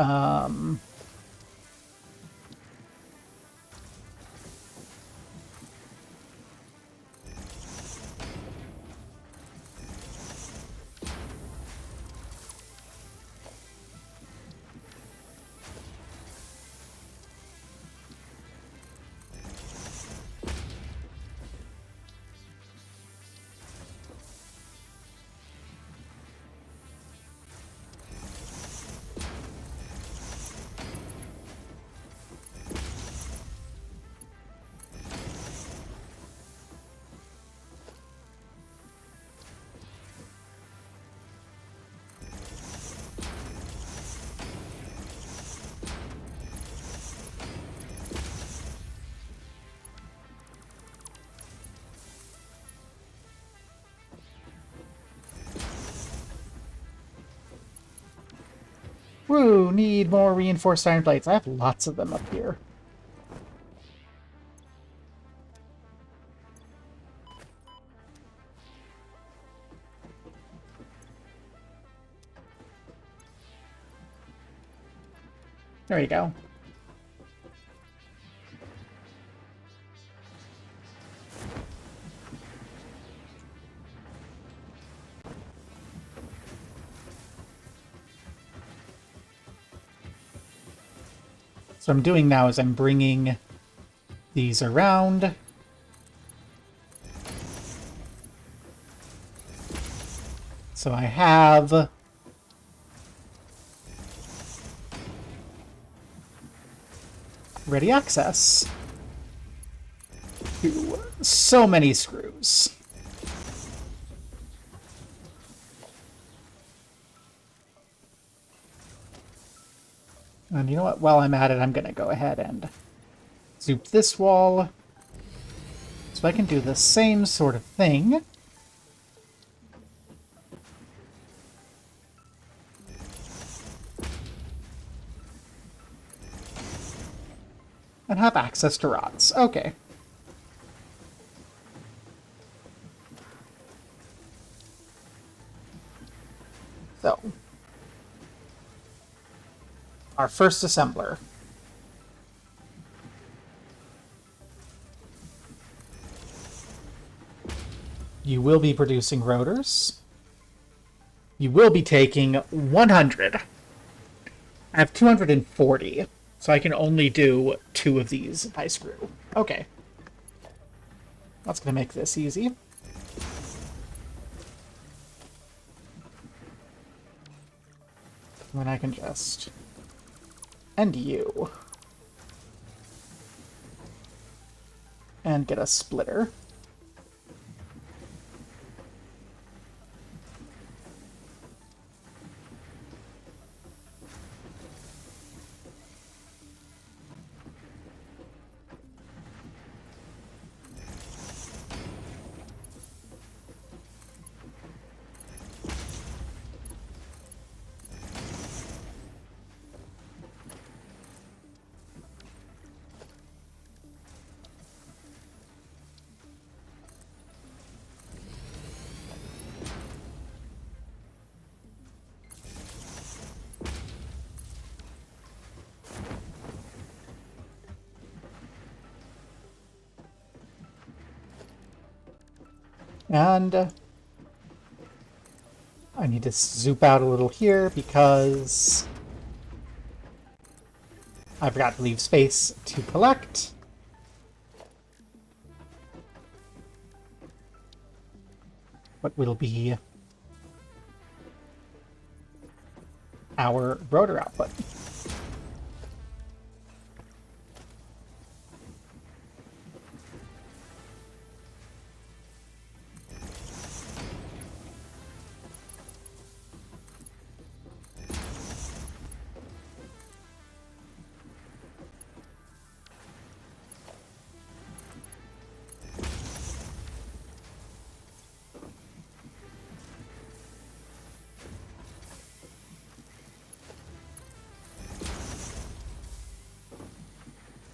woo, need more reinforced iron plates. I have lots of them up here. There you go. So what I'm doing now is I'm bringing these around. So I have ready access to so many screws. And you know what? While I'm at it, I'm going to go ahead and zoop this wall so I can do the same sort of thing. And have access to rods. Okay. So, our first assembler. You will be producing rotors. You will be taking 100. I have 240, so I can only do 2 of these if I screw. Okay. That's going to make this easy. Then I can just end you. And get a splitter. And I need to zoop out a little here because I forgot to leave space to collect. What will be our rotor output.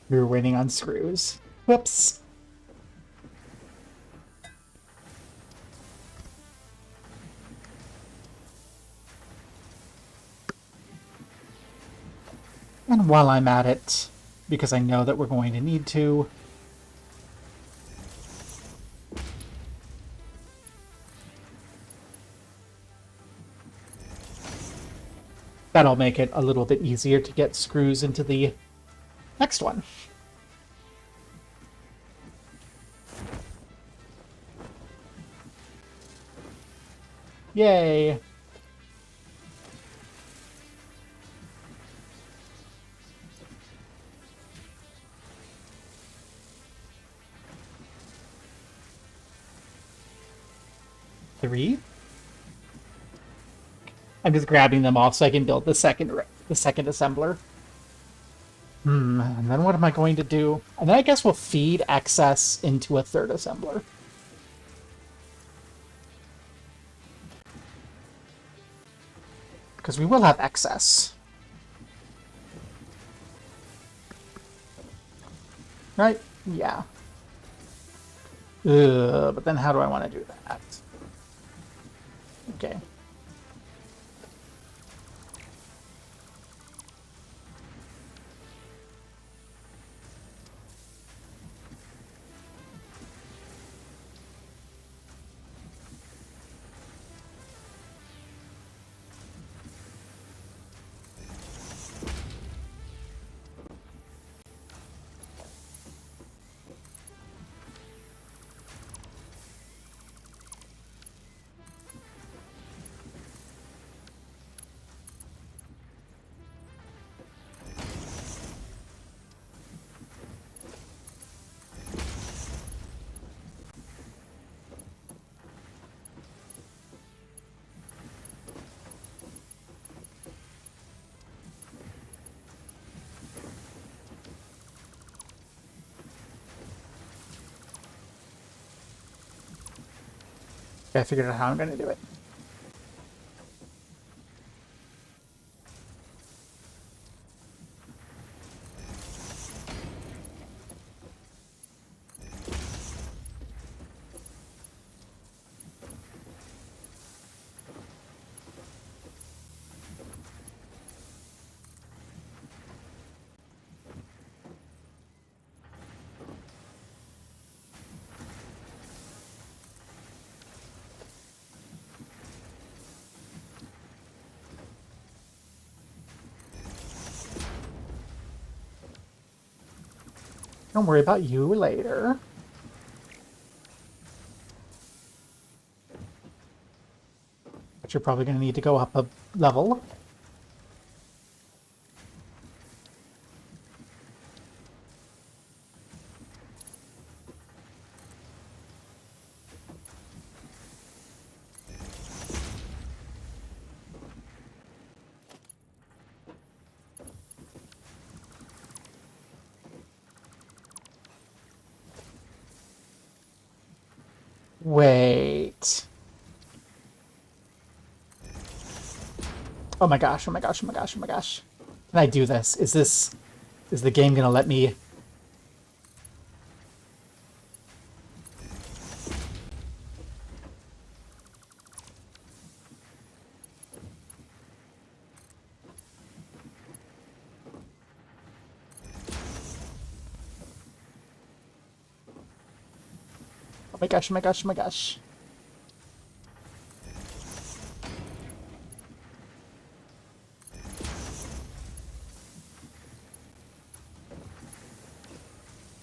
We were waiting on screws. Whoops. And while I'm at it, because I know that we're going to need to, that'll make it a little bit easier to get screws into the next one. Yay! Three. I'm just grabbing them off so I can build the second assembler. And then what am I going to do? And then I guess we'll feed excess into a third assembler. Because we will have excess. Right? Yeah. But then how do I want to do that? Okay. Okay, I figured out how I'm going to do it. Don't worry about you later. But you're probably going to need to go up a level. Wait. Oh my gosh, oh my gosh, oh my gosh, oh my gosh. Can I do this? Is the game gonna let me? Oh my gosh, oh my gosh, oh my gosh.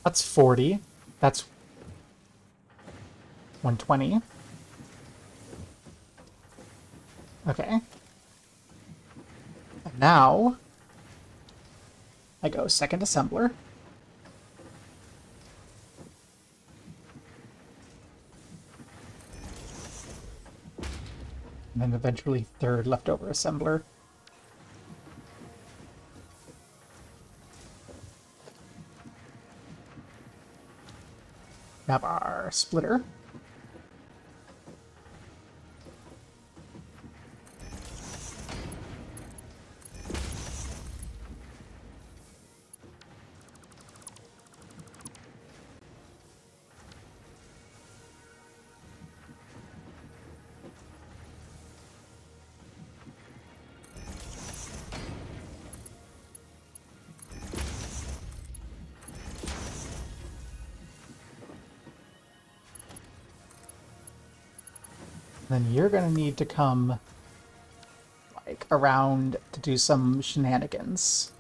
That's 40. That's 120. Okay. And now I go second assembler. And then eventually third leftover assembler. We have our splitter. Then you're gonna need to come like around to do some shenanigans.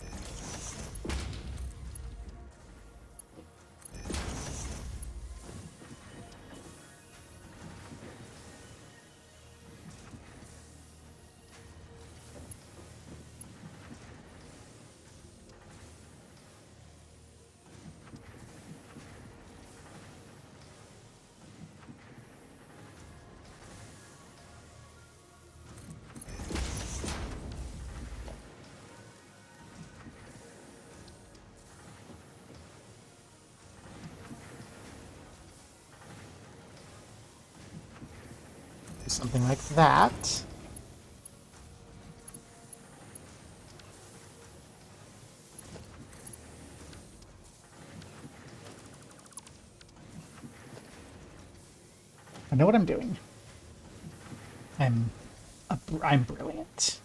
Something like that. I know what I'm doing. I'm brilliant.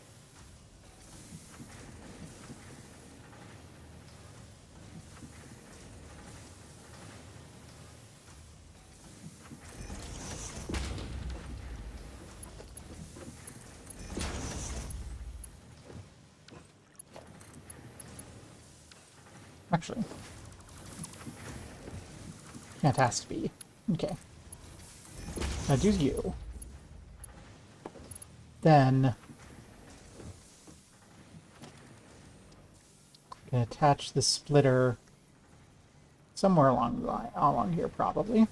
Actually, that has to be. Okay. Now do you. Then can attach the splitter somewhere along the line, along here probably.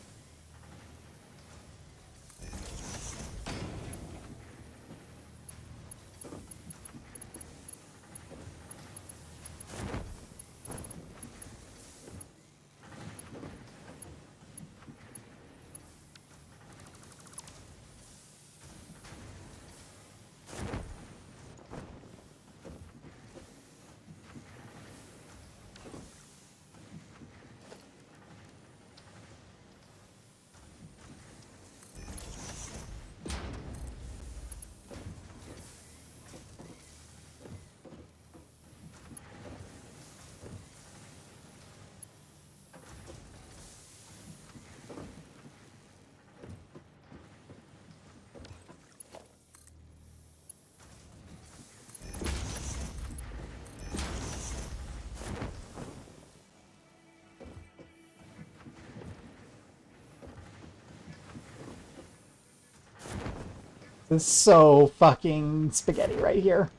is so fucking spaghetti right here.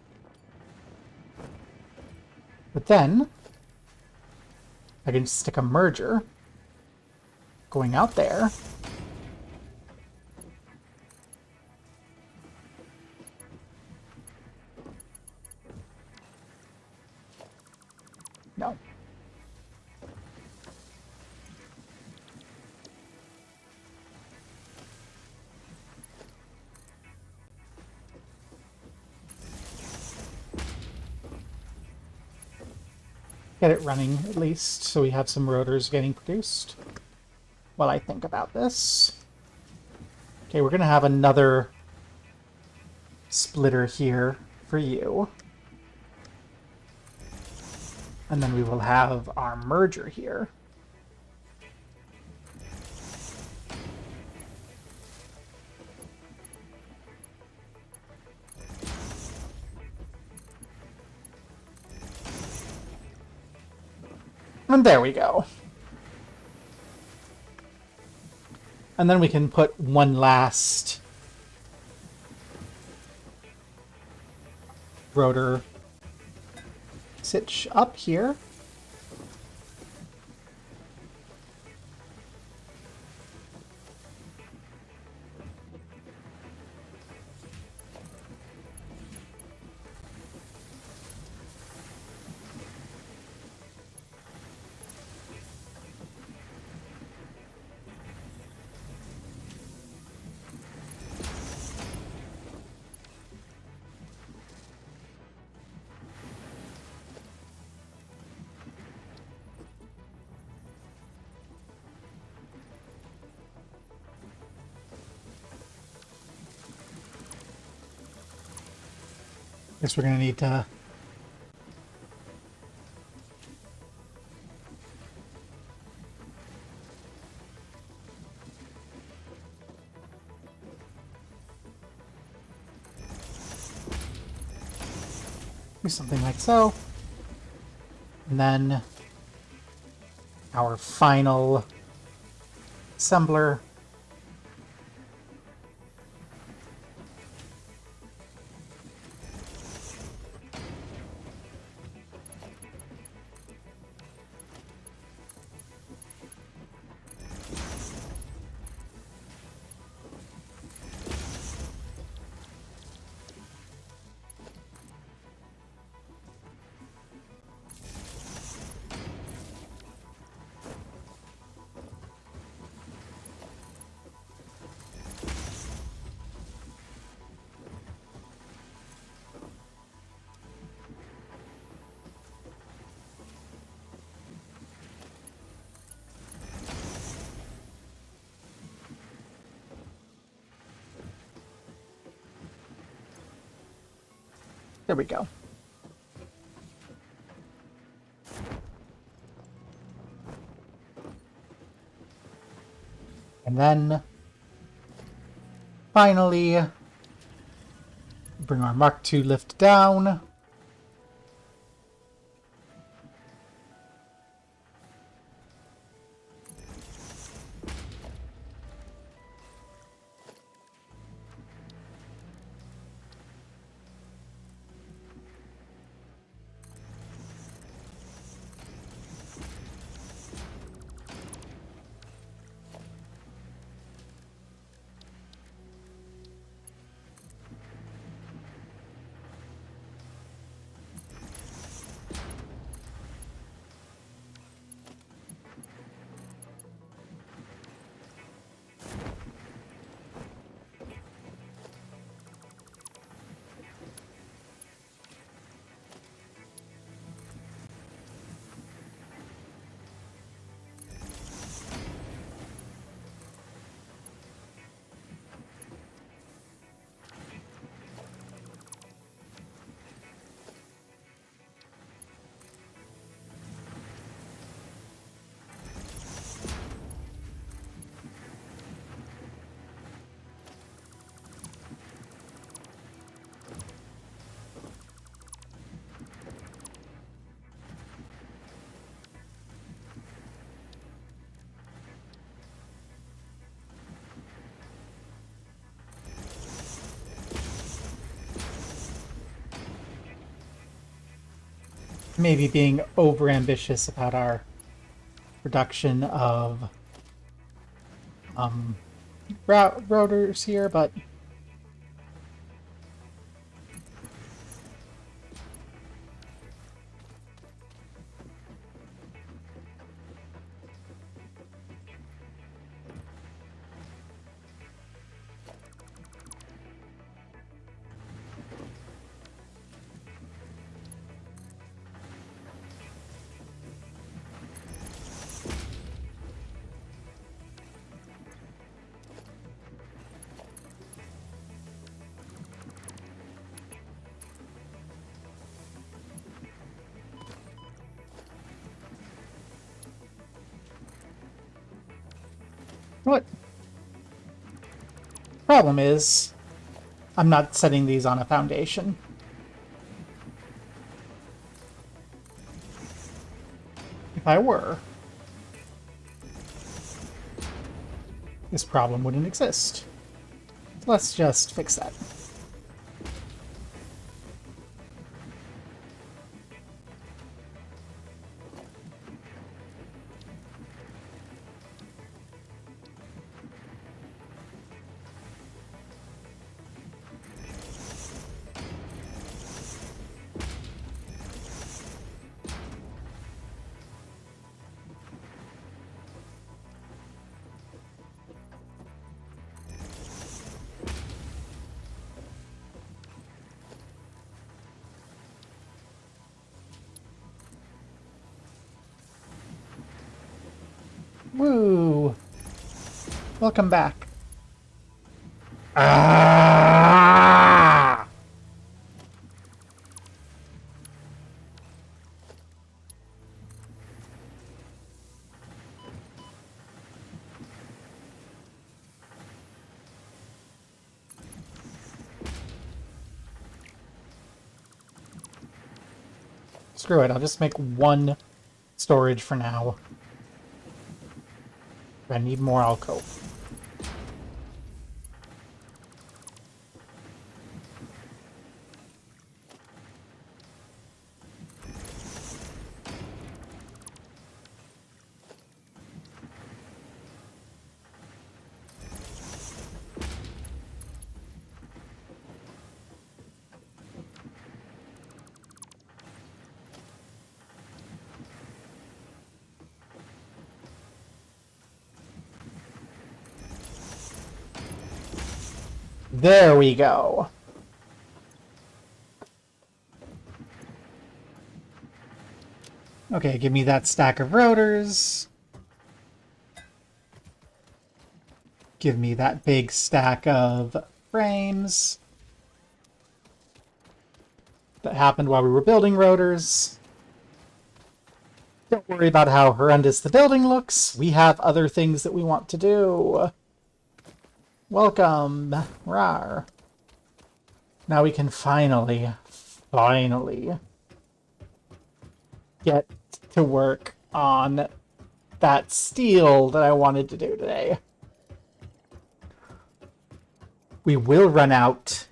But then I can stick a merger going out there. No. Get it running at least, so we have some rotors getting produced while I think about this. Okay, we're gonna have another splitter here for you. And then we will have our merger here. And there we go. And then we can put one last rotor sitch up here. Guess we're gonna need to do something like so. And then our final assembler. There we go. And then finally bring our Mark II lift down. maybe being overambitious about our production of rotors here, but what problem is I'm not setting these on a foundation. If I were, this problem wouldn't exist. So let's just fix that. Woo! Welcome back. Ah! Screw it, I'll just make one storage for now. I need more, I'll cope. There we go. Okay, give me that stack of rotors. Give me that big stack of frames. That happened while we were building rotors. Don't worry about how horrendous the building looks. We have other things that we want to do. Welcome. Rawr. Now we can finally get to work on that steel that I wanted to do today. We will run out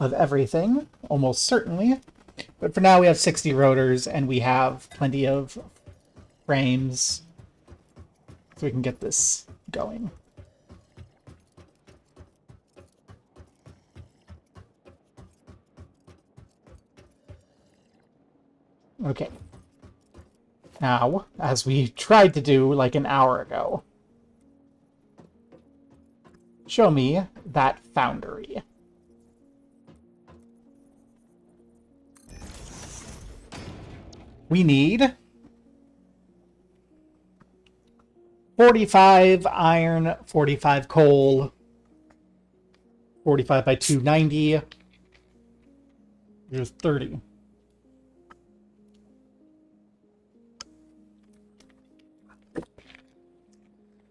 of everything, almost certainly. But for now we have 60 rotors and we have plenty of frames so we can get this going. Okay. Now, as we tried to do like an hour ago, show me that foundry. We need 45 iron, 45 coal, 45 by 290. Here's 30.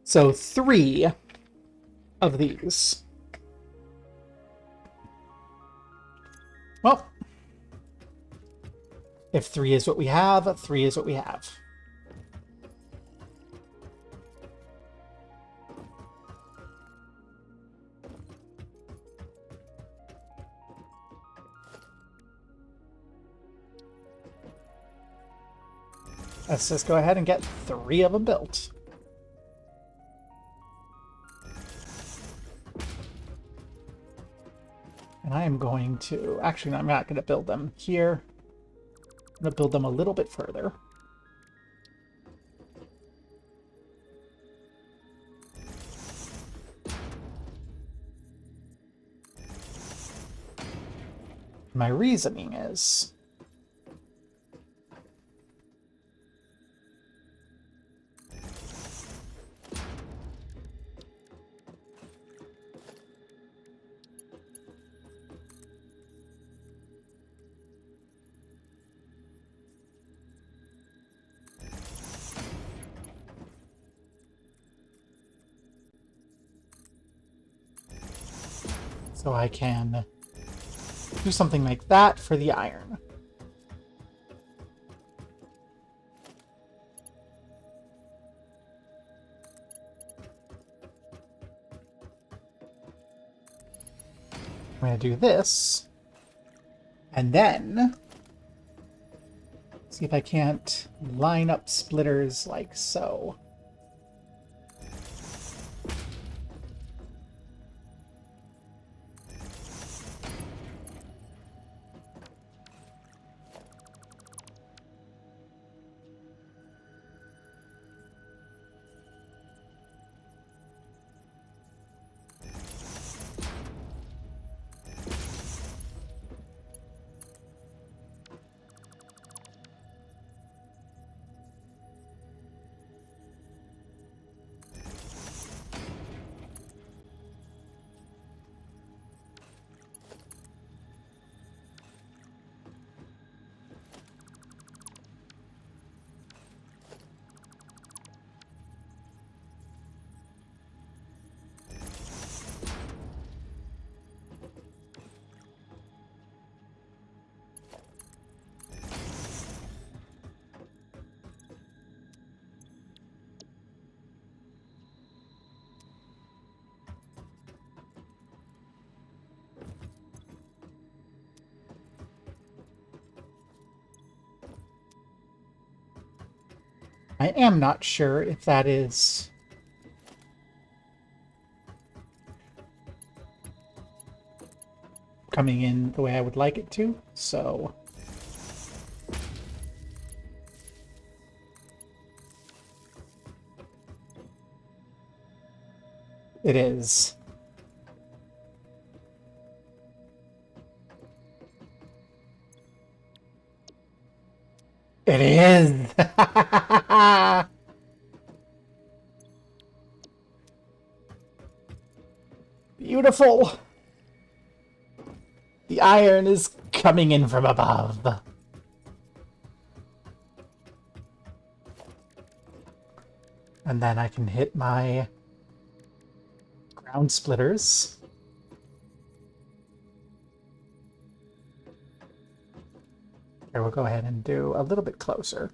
So 3 of these. Well, if 3 is what we have, 3 is what we have. Let's just go ahead and get 3 of them built. And I am going to... Actually, I'm not going to build them here. I'm going to build them a little bit further. My reasoning is... So I can do something like that for the iron. I'm going to do this, and then see if I can't line up splitters like so. I am not sure if that is coming in the way I would like it to, so... It is. It is! Beautiful! The iron is coming in from above. And then I can hit my ground splitters. Here, we'll go ahead and do a little bit closer.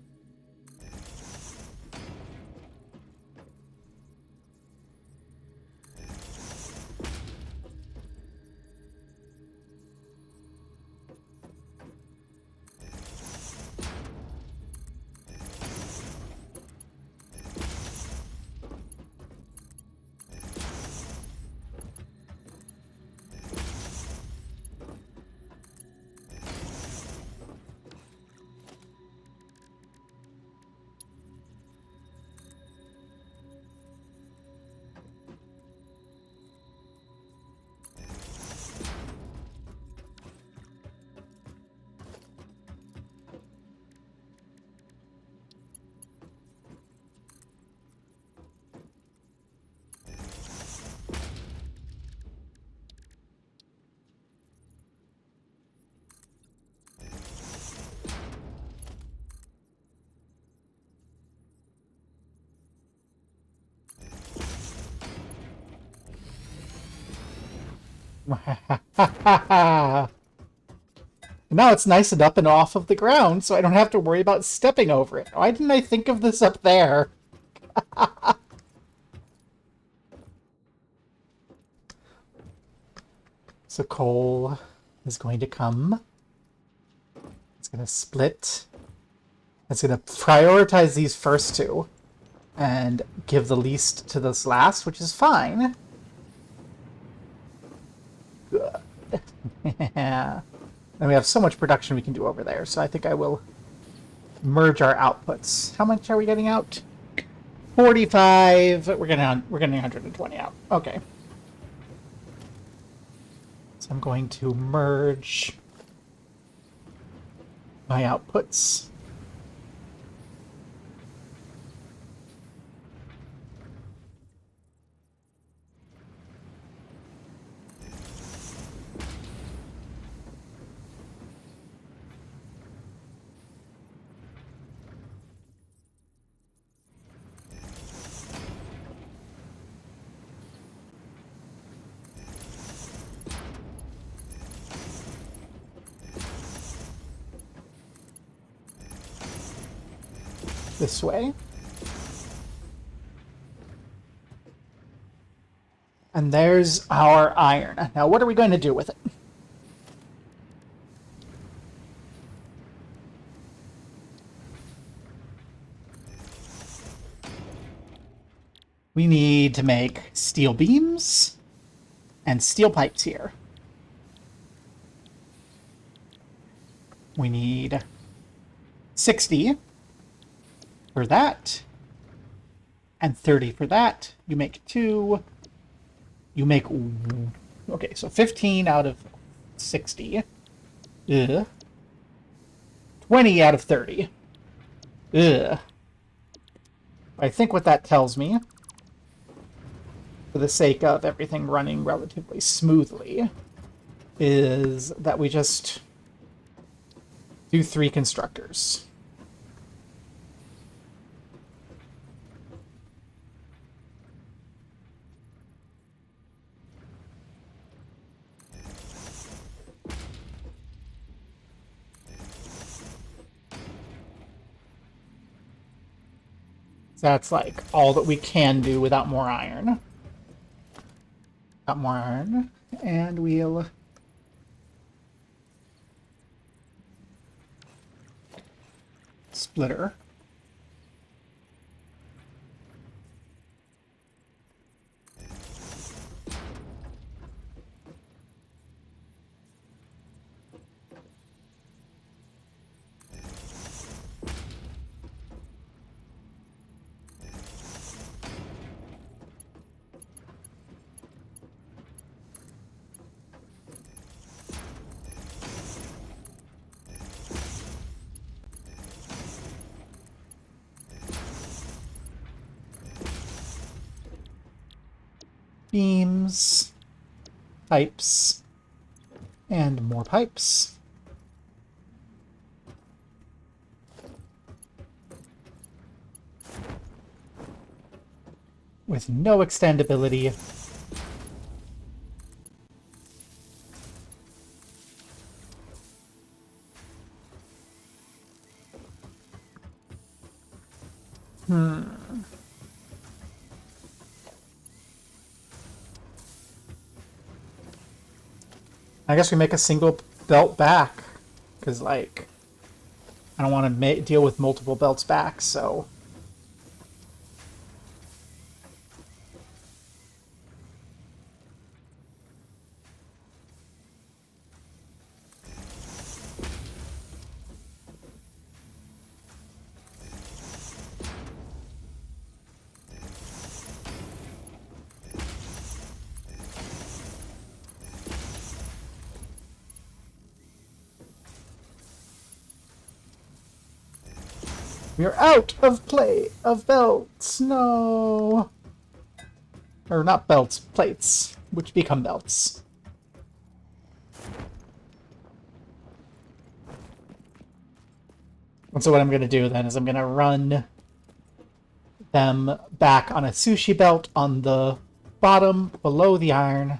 Now it's nice and up and off of the ground, so I don't have to worry about stepping over it. Why didn't I think of this up there? So coal is going to come. It's going to split It's going to prioritize these first two and give the least to this last, which is fine. Good. Yeah. And we have so much production we can do over there, so I think I will merge our outputs. How much are we getting out? 45. We're getting 120 out. Okay. So I'm going to merge my outputs. This way. And there's our iron. Now, what are we going to do with it? We need to make steel beams and steel pipes here. We need 60 for that and 30 for that. You make 2. You make... Okay, so 15 out of 60. Ugh. 20 out of 30. Ugh. I think what that tells me, for the sake of everything running relatively smoothly, is that we just do 3 constructors. That's like all that we can do without more iron. Got more iron, and we'll splitter. Beams, pipes, and more pipes. With no extendability. I guess we make a single belt back, because, like, I don't want to deal with multiple belts back, so... We're out of belts. No. Or not belts, plates, which become belts. And so what I'm going to do then is I'm going to run them back on a sushi belt on the bottom below the iron.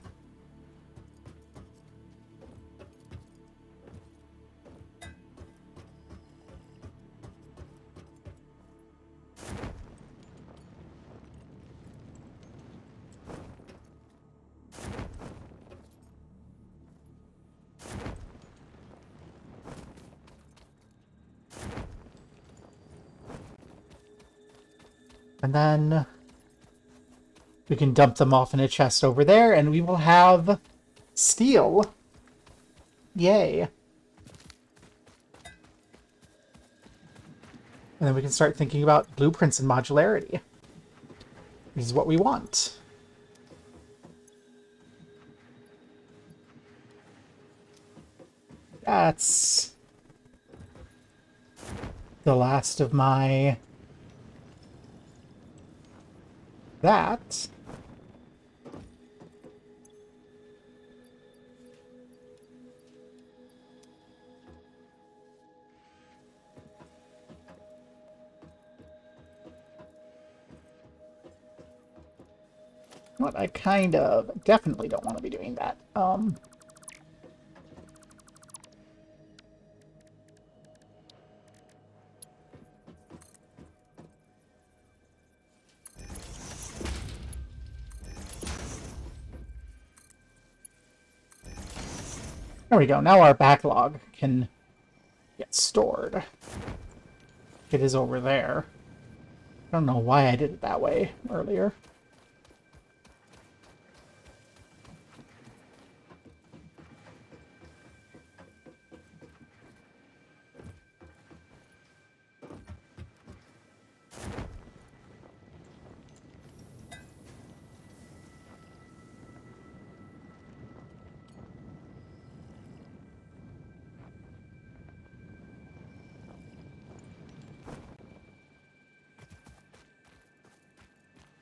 And then we can dump them off in a chest over there, and we will have steel. Yay. And then we can start thinking about blueprints and modularity. This is what we want. That's the last of my... that. What I kind of definitely don't want to be doing that. There we go. Now our backlog can get stored. It is over there. I don't know why I did it that way earlier.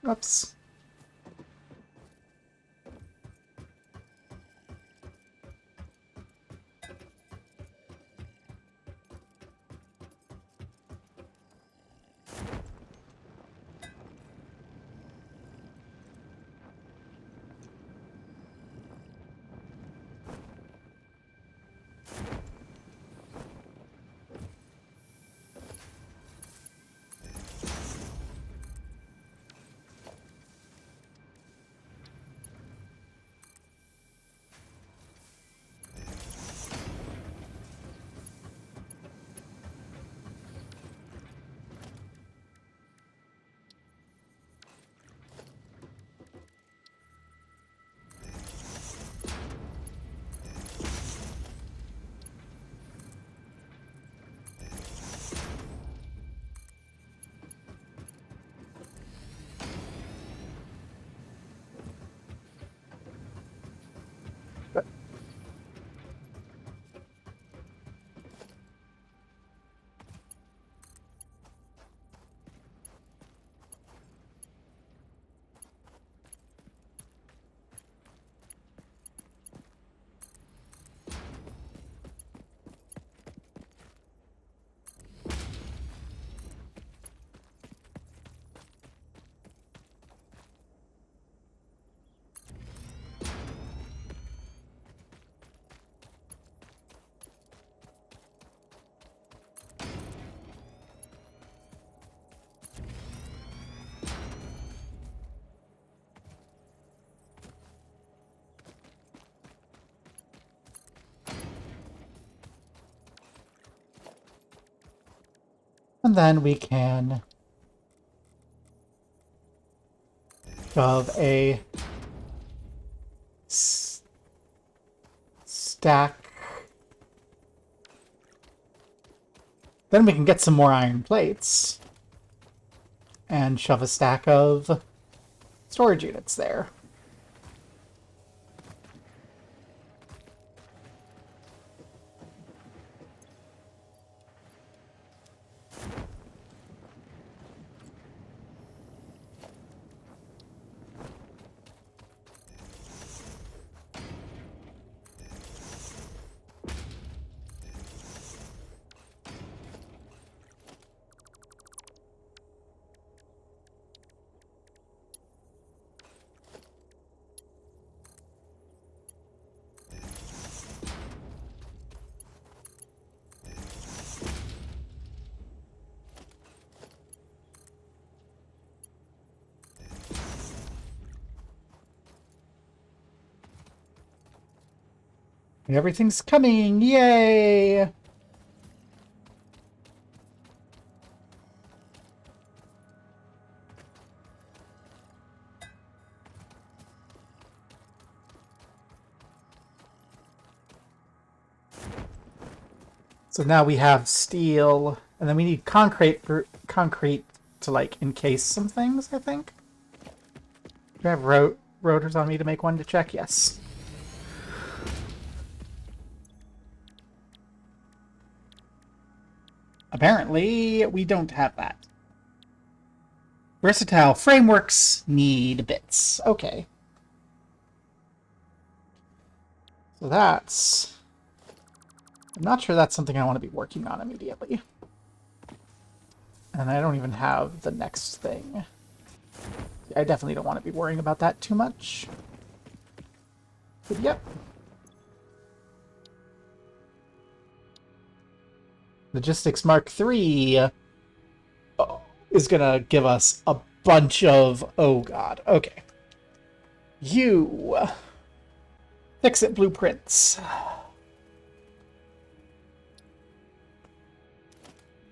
Oops. And then we can shove a stack. Then we can get some more iron plates and shove a stack of storage units there. Everything's coming! Yay! So now we have steel, and then we need concrete to like encase some things, I think. Do I have rotors on me to make one to check? Yes. Apparently, we don't have that. Versatile frameworks need bits. Okay. So that's... I'm not sure that's something I want to be working on immediately. And I don't even have the next thing. I definitely don't want to be worrying about that too much. But yep. Logistics Mark III is going to give us a bunch of... Oh, God. Okay. You... Fix-it blueprints.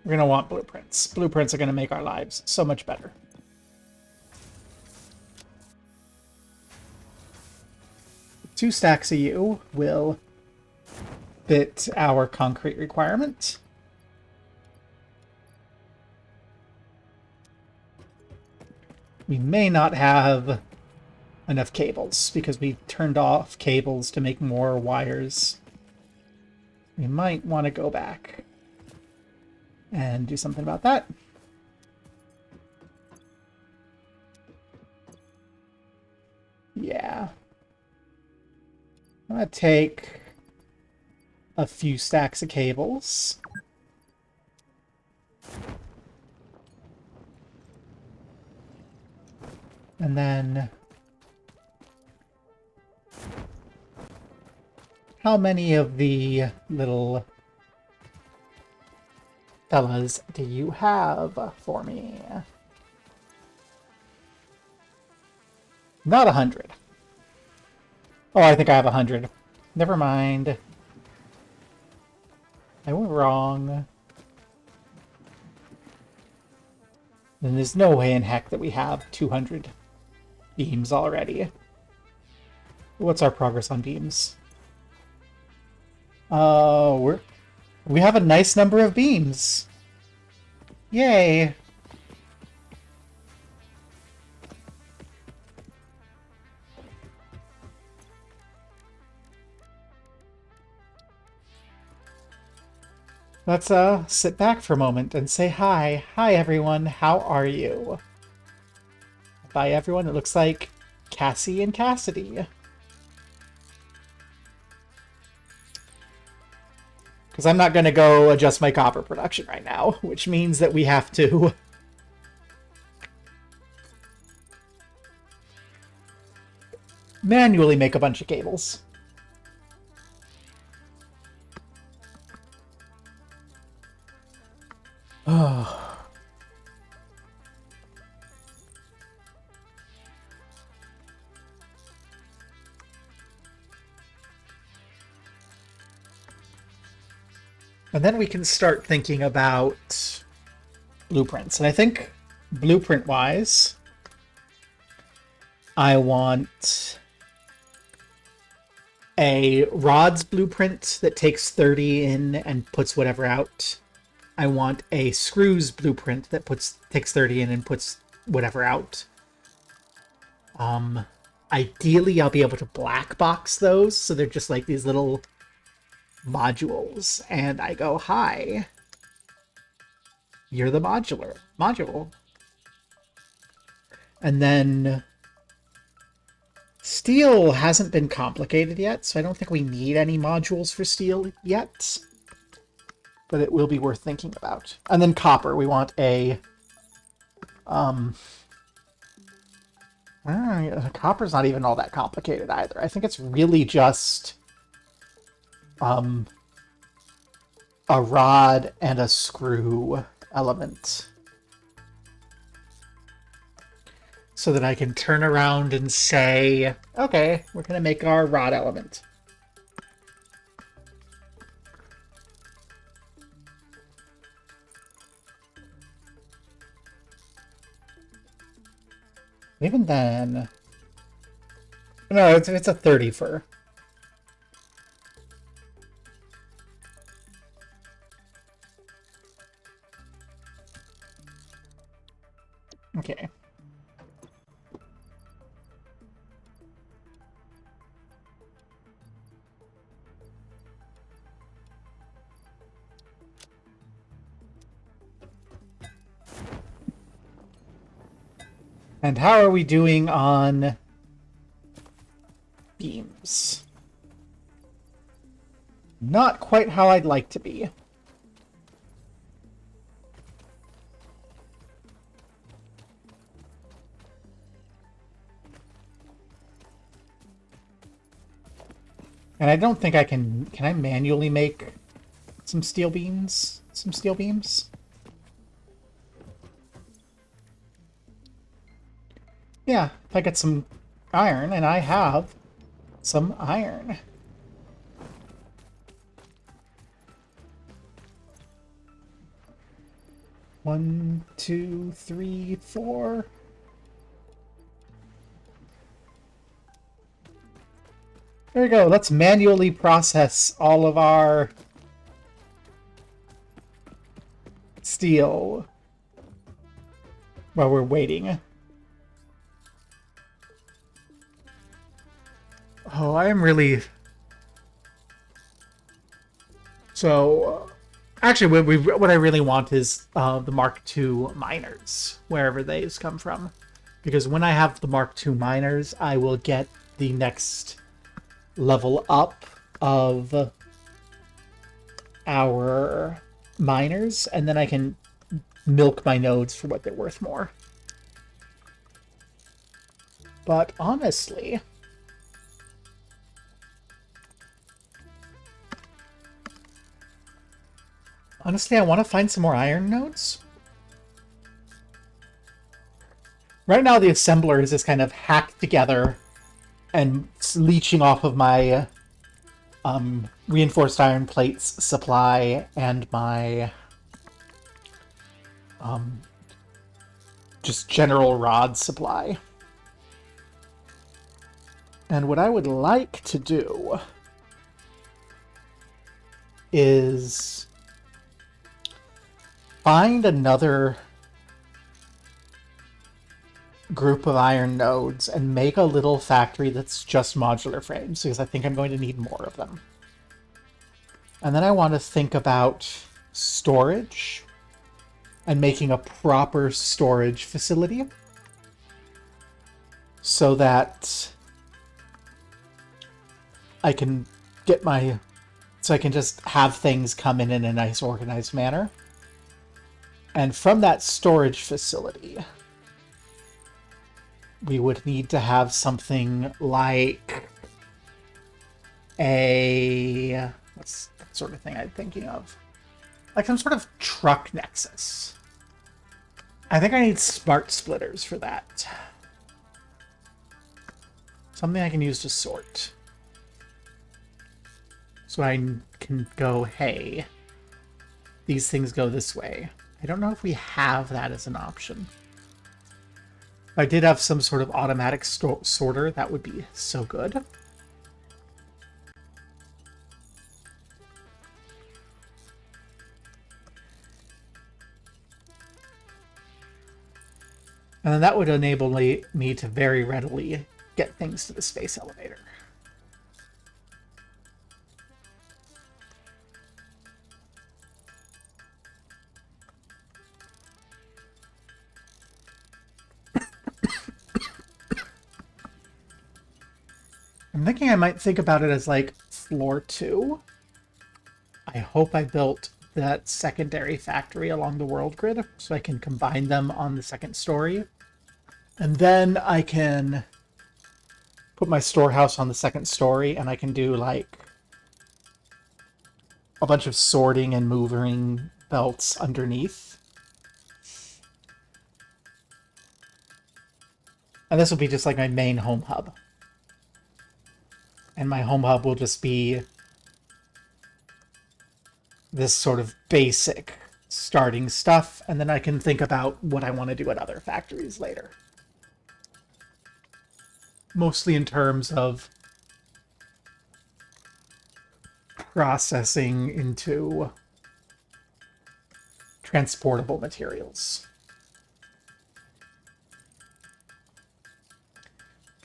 We're going to want blueprints. Blueprints are going to make our lives so much better. Two stacks of you will fit our concrete requirement. We may not have enough cables because we turned off cables to make more wires. We might want to go back and do something about that. Yeah. I'm going to take a few stacks of cables. And then... How many of the little fellas do you have for me? Not 100. Oh, I think I have 100. Never mind. I went wrong. Then there's no way in heck that we have 200 beams already. What's our progress on beams? We have a nice number of beams. Yay. Let's sit back for a moment and say hi. Hi everyone, how are you? Bye everyone, it looks like Cassie and Cassidy. Because I'm not going to go adjust my copper production right now, which means that we have to manually make a bunch of cables. Oh. And then we can start thinking about blueprints. And I think blueprint-wise, I want a rods blueprint that takes 30 in and puts whatever out. I want a screws blueprint that takes 30 in and puts whatever out. Ideally, I'll be able to black box those, so they're just like these little modules, and I go, hi, you're the module. And then steel hasn't been complicated yet, so I don't think we need any modules for steel yet, but it will be worth thinking about. And then copper, we want a copper's not even all that complicated either. I think it's really just a rod and a screw element. So that I can turn around and say, okay, we're going to make our rod element. Even then... No, it's a 30 fur. Okay. And how are we doing on beams? Not quite how I'd like to be. And I don't think I can... Can I manually make some steel beams? Some steel beams? Yeah, if I get some iron, and I have some iron. One, two, three, four. There we go. Let's manually process all of our steel while we're waiting. Oh, I am really... So, actually, what I really want is the Mark II miners, wherever these come from. Because when I have the Mark II miners, I will get the next level up of our miners, and then I can milk my nodes for what they're worth more. But honestly... Honestly, I want to find some more iron nodes. Right now, the assembler is just kind of hacked together and leeching off of my reinforced iron plates supply and my just general rod supply. And what I would like to do is find another group of iron nodes and make a little factory that's just modular frames, because I think I'm going to need more of them. And then I want to think about storage and making a proper storage facility so that I can get my... So I can just have things come in a nice organized manner. And from that storage facility, we would need to have something like a... What's that sort of thing I'm thinking of? Like some sort of truck nexus. I think I need smart splitters for that. Something I can use to sort. So I can go, hey, these things go this way. I don't know if we have that as an option. If I did have some sort of automatic sorter, that would be so good. And then that would enable me to very readily get things to the space elevator. I'm thinking I might think about it as like floor 2. I hope I built that secondary factory along the world grid so I can combine them on the second story. And then I can put my storehouse on the second story, and I can do like a bunch of sorting and moving belts underneath. And this will be just like my main home hub. And my home hub will just be this sort of basic starting stuff, and then I can think about what I want to do at other factories later. Mostly in terms of processing into transportable materials.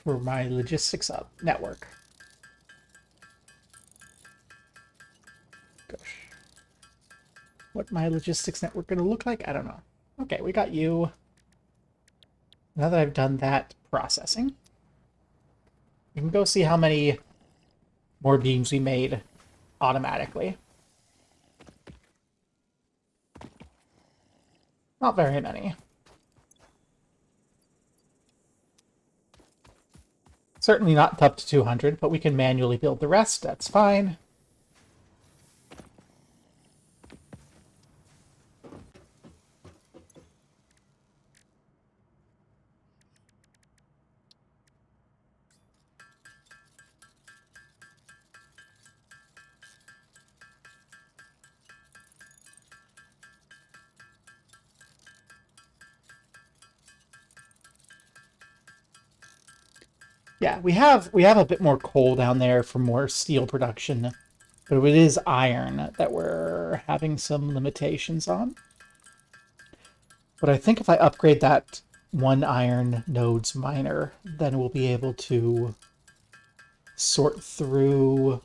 for my logistics network. Gosh. What my logistics network going to look like? I don't know. Okay, we got you. Now that I've done that processing, we can go see how many more beams we made automatically. Not very many. Certainly not up to 200, but we can manually build the rest. That's fine. Yeah, we have a bit more coal down there for more steel production, but it is iron that we're having some limitations on. But I think if I upgrade that one iron nodes miner, then we'll be able to sort through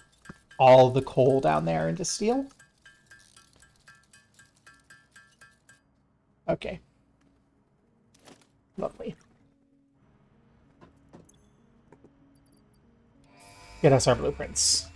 all the coal down there into steel. Okay. Lovely. Get us our blueprints.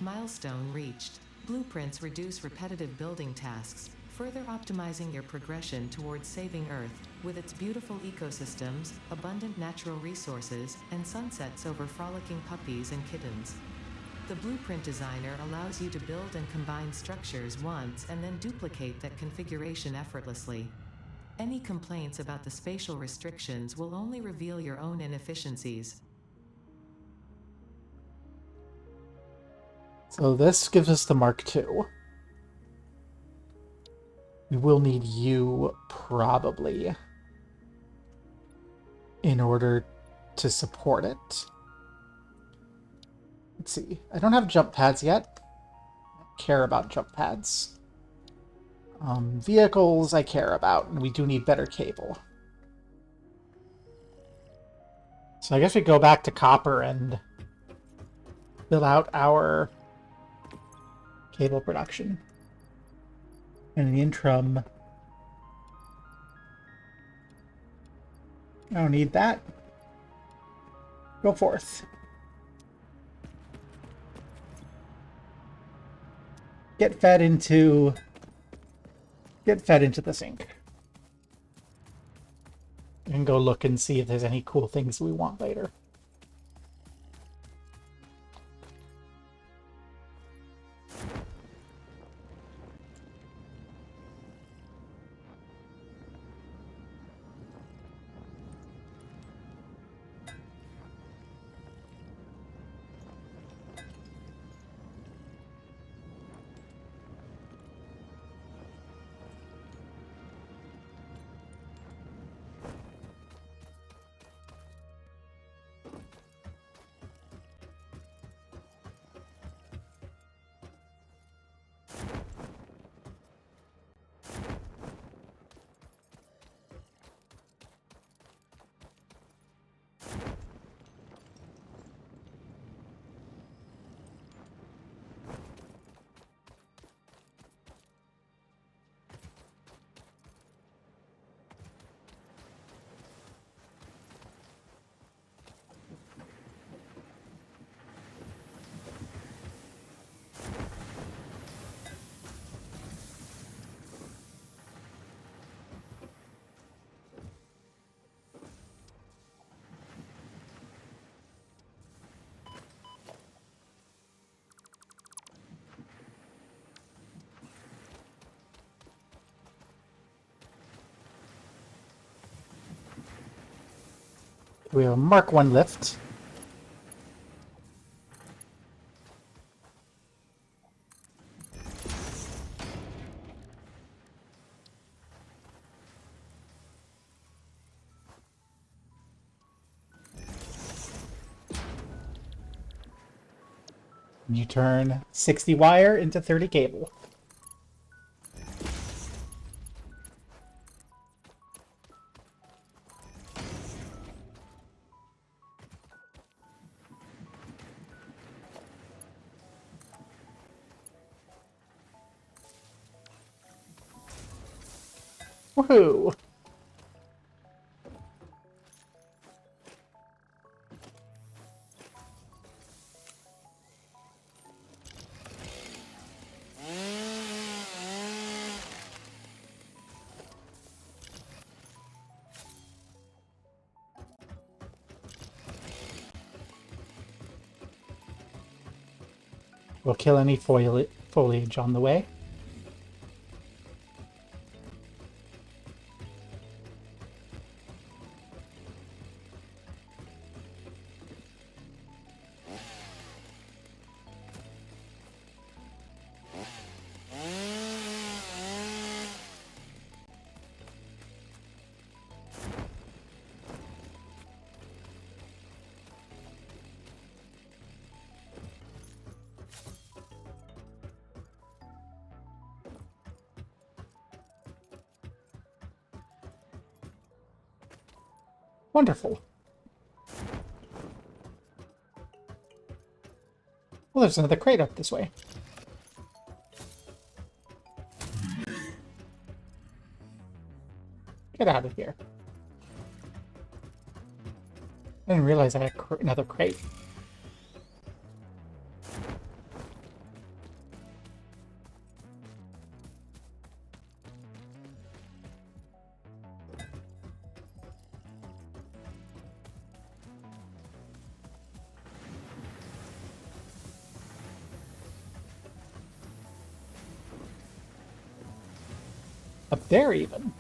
Milestone reached. Blueprints reduce repetitive building tasks, further optimizing your progression towards saving Earth, with its beautiful ecosystems, abundant natural resources, and sunsets over frolicking puppies and kittens. The blueprint designer allows you to build and combine structures once and then duplicate that configuration effortlessly. Any complaints about the spatial restrictions will only reveal your own inefficiencies. So this gives us the Mark II. We will need you probably in order to support it. Let's see. I don't have jump pads yet. I don't care about jump pads. Vehicles I care about, and we do need better cable. So I guess we go back to copper and fill out our cable production. In the interim, I don't need that. Go forth. Get fed into the sink. We can go look and see if there's any cool things we want later. We have a Mark I lift. You turn 60 wire into 30 cable. Woohoo! We'll kill any foliage on the way. Wonderful. Well, there's another crate up this way. Get out of here. I didn't realize I had another crate. Up there, even.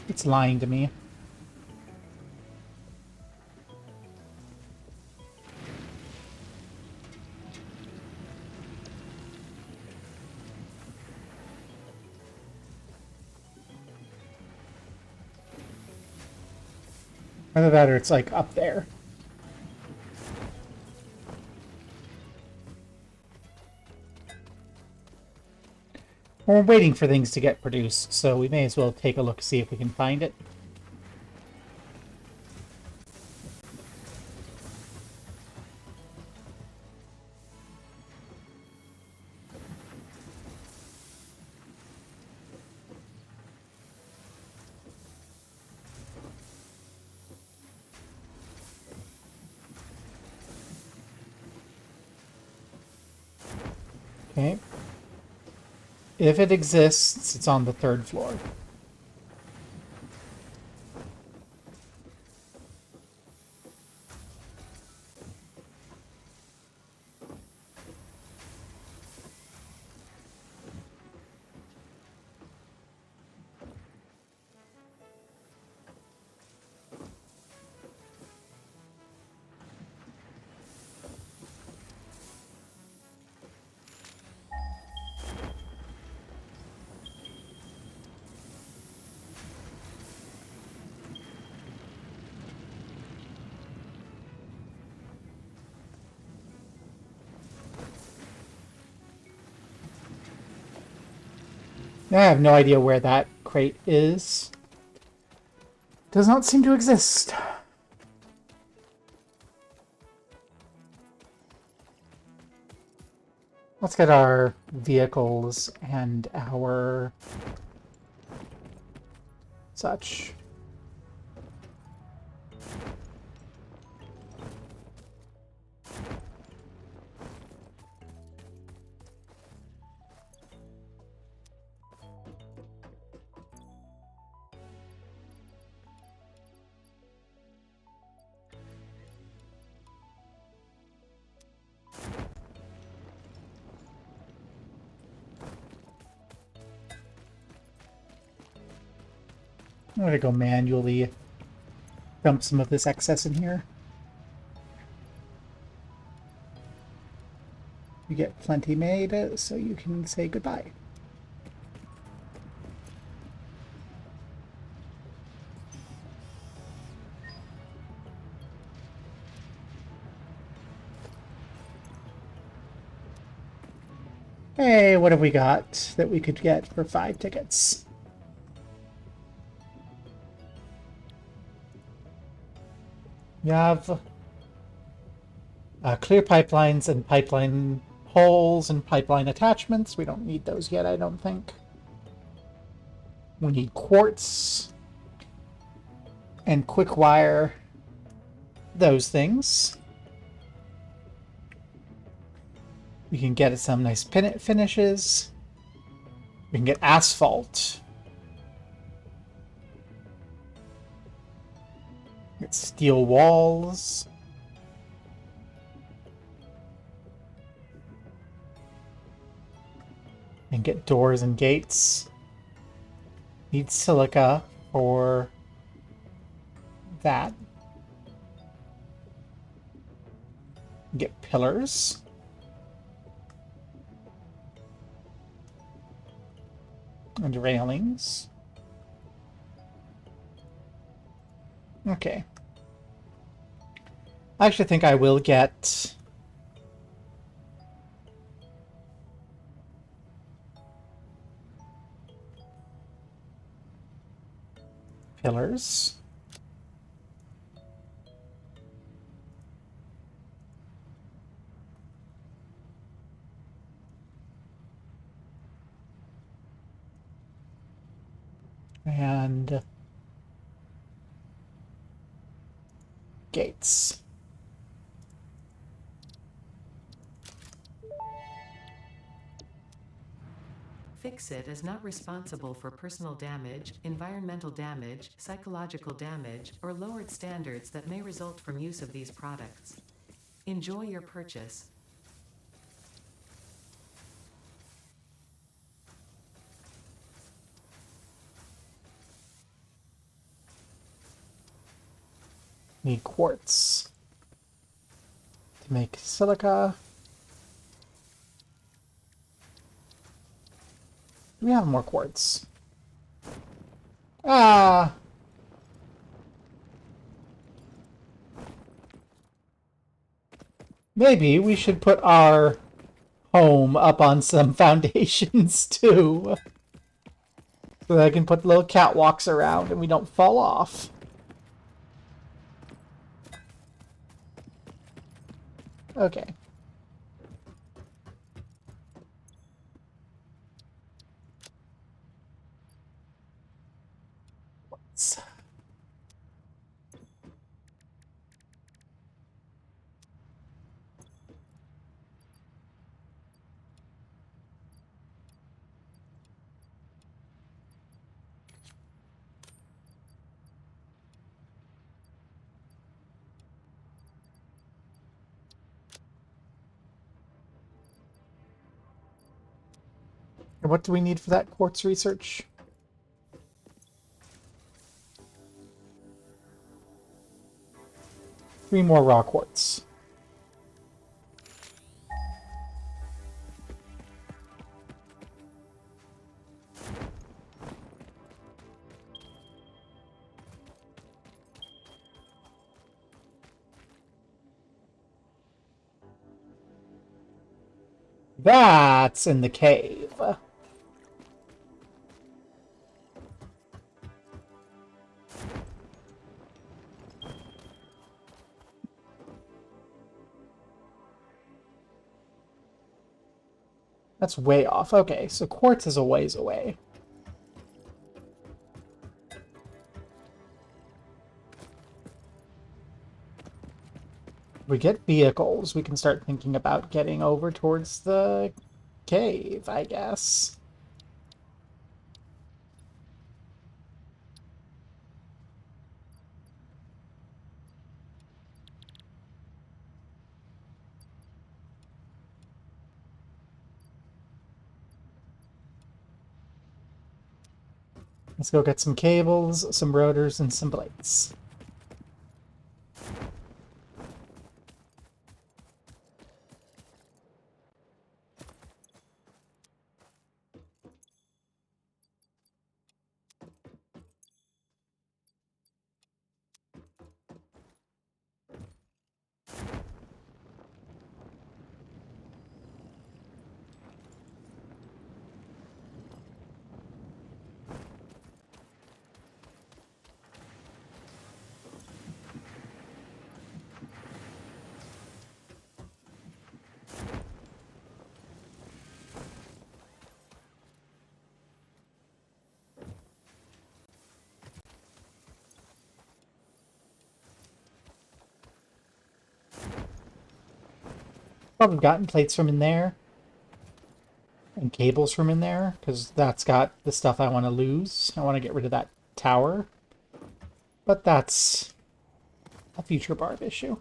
It's lying to me. Either that or it's like up there. We're waiting for things to get produced, so we may as well take a look, see if we can find it. Okay. If it exists, it's on the 3rd floor. I have no idea where that crate is. Does not seem to exist. Let's get our vehicles and our such. I'm going to go manually dump some of this excess in here. You get plenty made, so you can say goodbye. Hey, what have we got that we could get for 5 tickets? We have clear pipelines and pipeline holes and pipeline attachments. We don't need those yet, I don't think. We need quartz and quick wire. Those things. We can get some nice pennant finishes. We can get asphalt. Get steel walls. And get doors and gates. Need silica for that. Get pillars. And railings. Okay. I actually think I will get pillars. And gates. Fix-It is not responsible for personal damage, environmental damage, psychological damage, or lowered standards that may result from use of these products. Enjoy your purchase. Need quartz to make silica. Do we have more quartz? Ah! Maybe we should put our home up on some foundations too. So that I can put little catwalks around and we don't fall off. Okay. And what do we need for that quartz research? Three more raw quartz. That's in the cave. That's way off. Okay, so quartz is a ways away. We get vehicles, we can start thinking about getting over towards the cave, I guess. Let's go get some cables, some rotors, and some blades. Probably gotten plates from in there. And cables from in there, because that's got the stuff I want to lose. I want to get rid of that tower. But that's a future barb issue.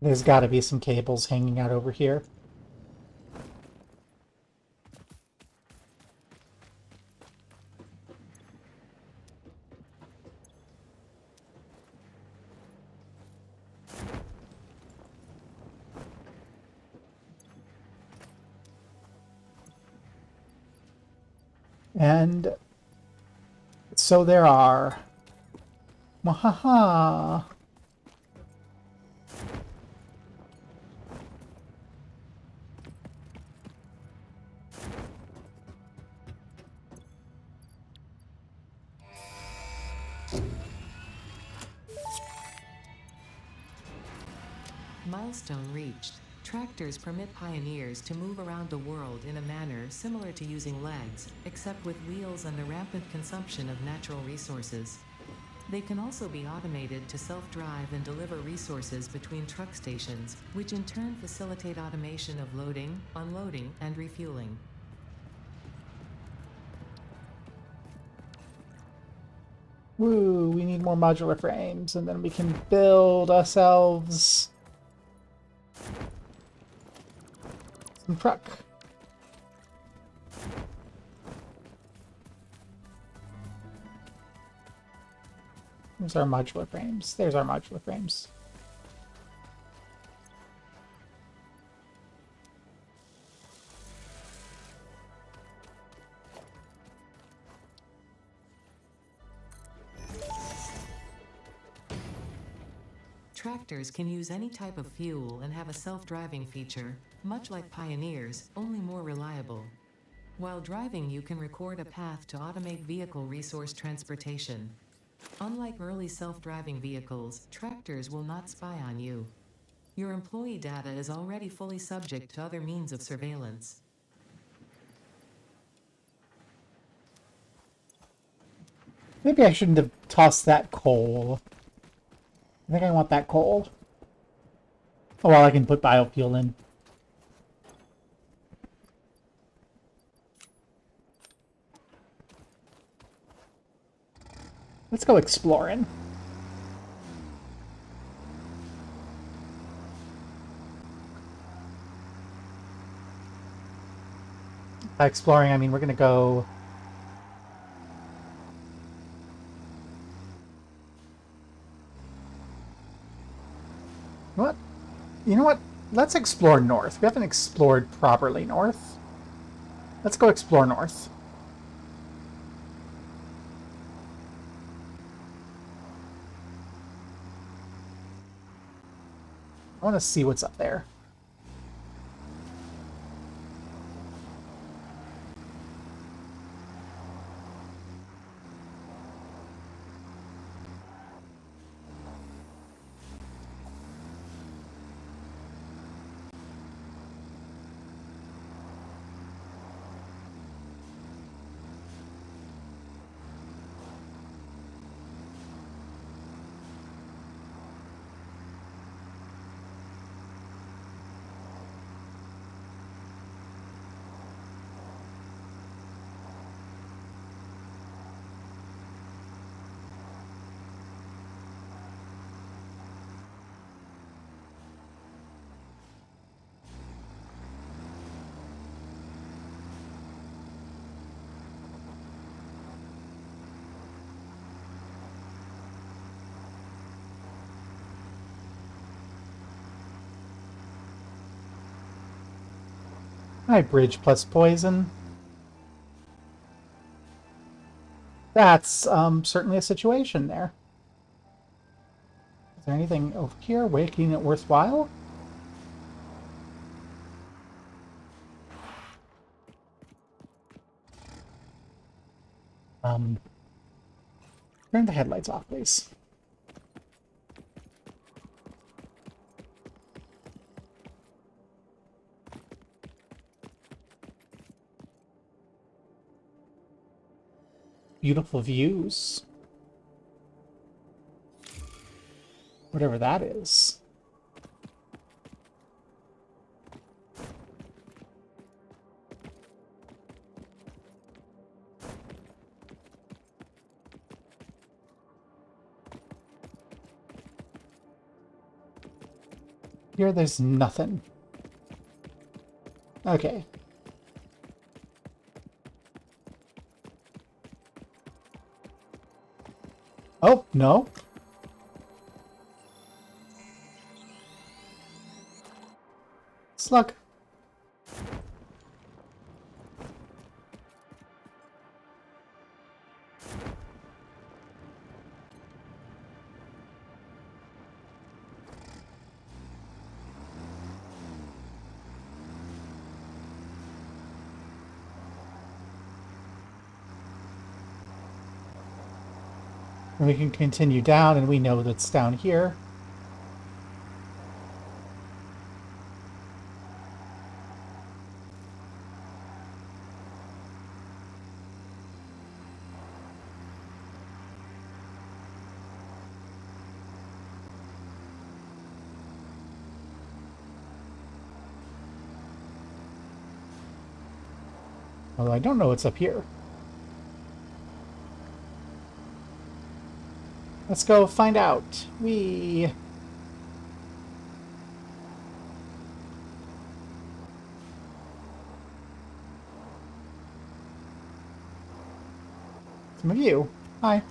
There's got to be some cables hanging out over here. And so there are. Wahaha! Milestone reached. Tractors permit pioneers to move around the world in a manner similar to using legs, except with wheels and the rampant consumption of natural resources. They can also be automated to self-drive and deliver resources between truck stations, which in turn facilitate automation of loading, unloading, and refueling. Woo, we need more modular frames, and then we can build ourselves some truck. There's our modular frames. There's our modular frames. Tractors can use any type of fuel and have a self-driving feature, much like Pioneers, only more reliable. While driving, you can record a path to automate vehicle resource transportation. Unlike early self-driving vehicles, tractors will not spy on you. Your employee data is already fully subject to other means of surveillance. Maybe I shouldn't have tossed that coal. I think I want that coal. Oh, well, I can put biofuel in. Let's go exploring. By exploring, I mean we're gonna go... What? You know what? Let's explore north. We haven't explored properly north. Let's go explore north. I want to see what's up there. Hi, bridge plus poison. That's certainly a situation there. Is there anything over here making it worthwhile? Turn the headlights off, please. beautiful views. Whatever that is. Here, there's nothing. Okay. Oh, no. Slug. And we can continue down, and we know that's down here. Well, I don't know what's up here. Let's go find out. Some of you. Hi.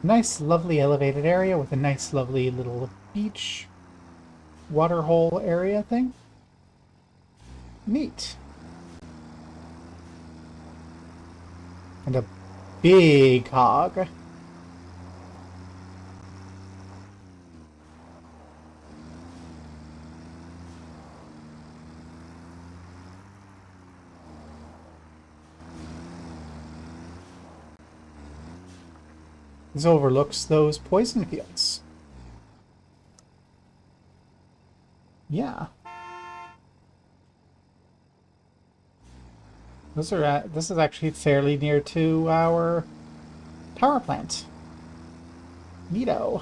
Nice, lovely elevated area with a nice, lovely little beach water hole area thing. Neat. And a big hog. This overlooks those poison fields. Yeah. This is actually fairly near to our power plant. Neato.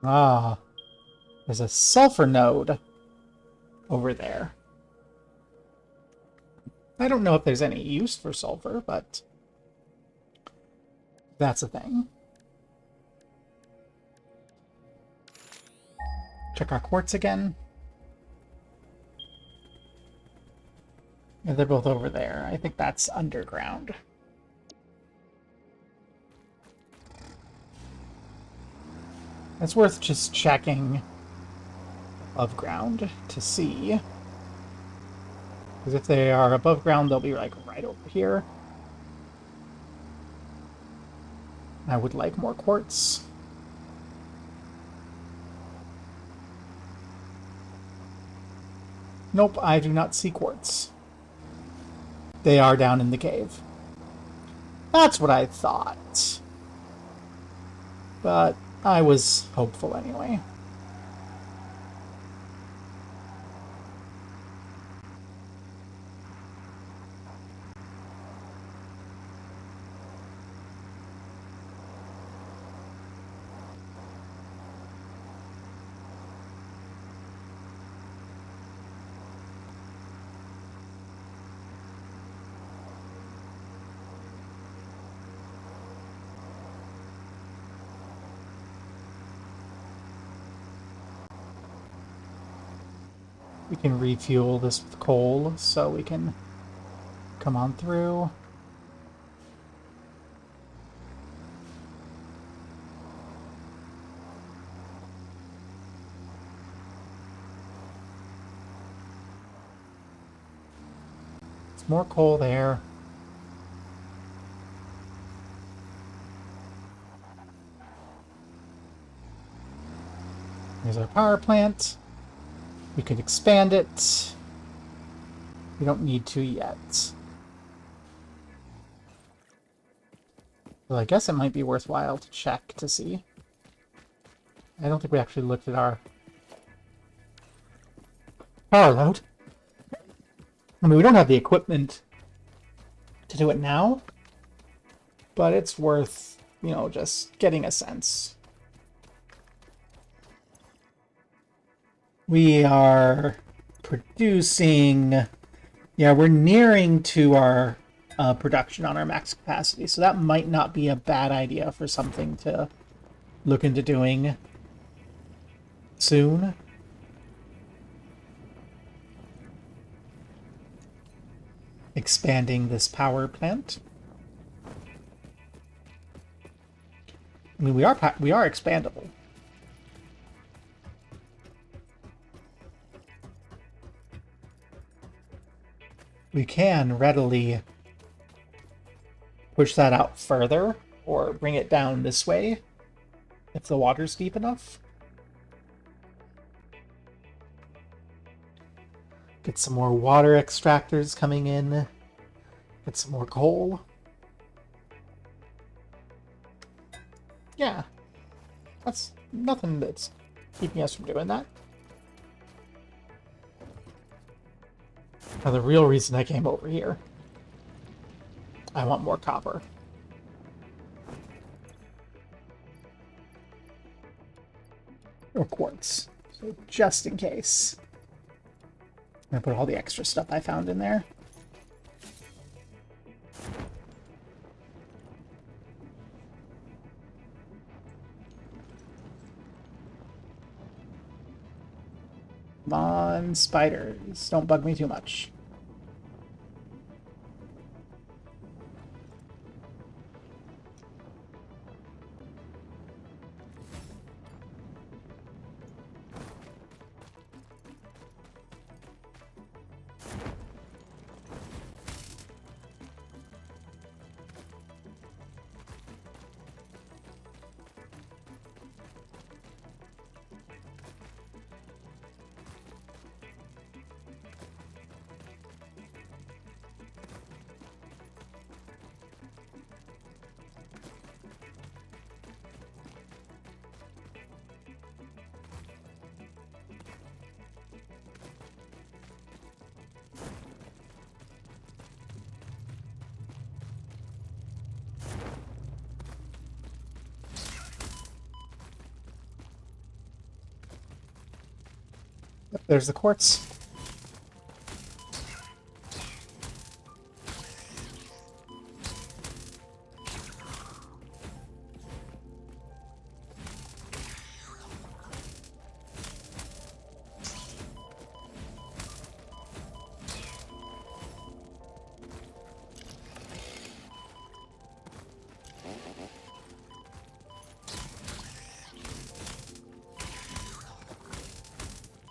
Ah, there's a sulfur node over there. I don't know if there's any use for sulfur, but that's a thing. Check our quartz again. Yeah, they're both over there. I think that's underground. It's worth just checking above ground to see. Because if they are above ground, they'll be like right over here. I would like more quartz. Nope, I do not see quartz. They are down in the cave. That's what I thought. But I was hopeful anyway. We can refuel this with coal so we can come on through. There's more coal there. Here's our power plant. We could expand it. We don't need to yet. Well, I guess it might be worthwhile to check to see. I don't think we actually looked at our power load. I mean, we don't have the equipment to do it now, but it's worth, you know, just getting a sense. We are producing... Yeah, we're nearing to our production on our max capacity, so that might not be a bad idea for something to look into doing soon. Expanding this power plant. I mean, we are expandable. We can readily push that out further or bring it down this way if the water's deep enough. Get some more water extractors coming in. Get some more coal. Yeah. That's nothing that's keeping us from doing that. Now, the real reason I came over here, I want more copper. Or quartz. So just in case. I'm gonna put all the extra stuff I found in there. Come on, spiders. Don't bug me too much. There's the quartz.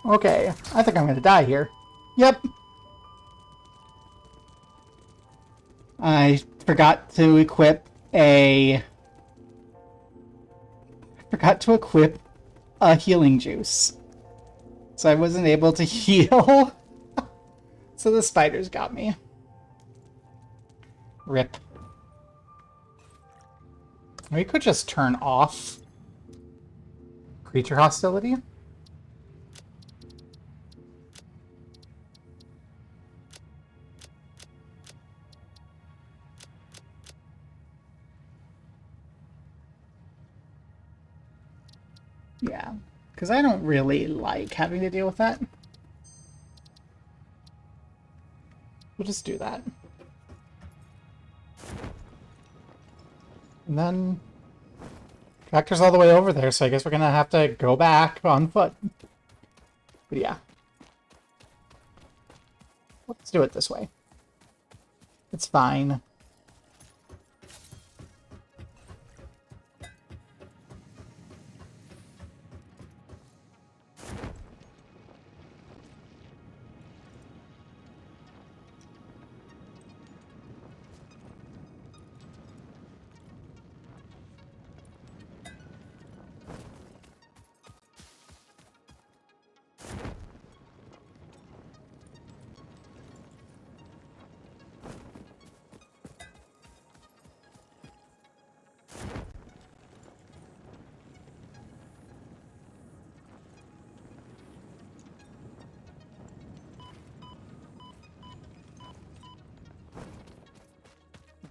Okay, I think I'm gonna die here. Yep. I forgot to equip a healing juice. So I wasn't able to heal. So the spiders got me. Rip. We could just turn off creature hostility. Yeah, because I don't really like having to deal with that. We'll just do that. And then tractor's all the way over there, so I guess we're gonna have to go back on foot. But yeah. Let's do it this way. It's fine.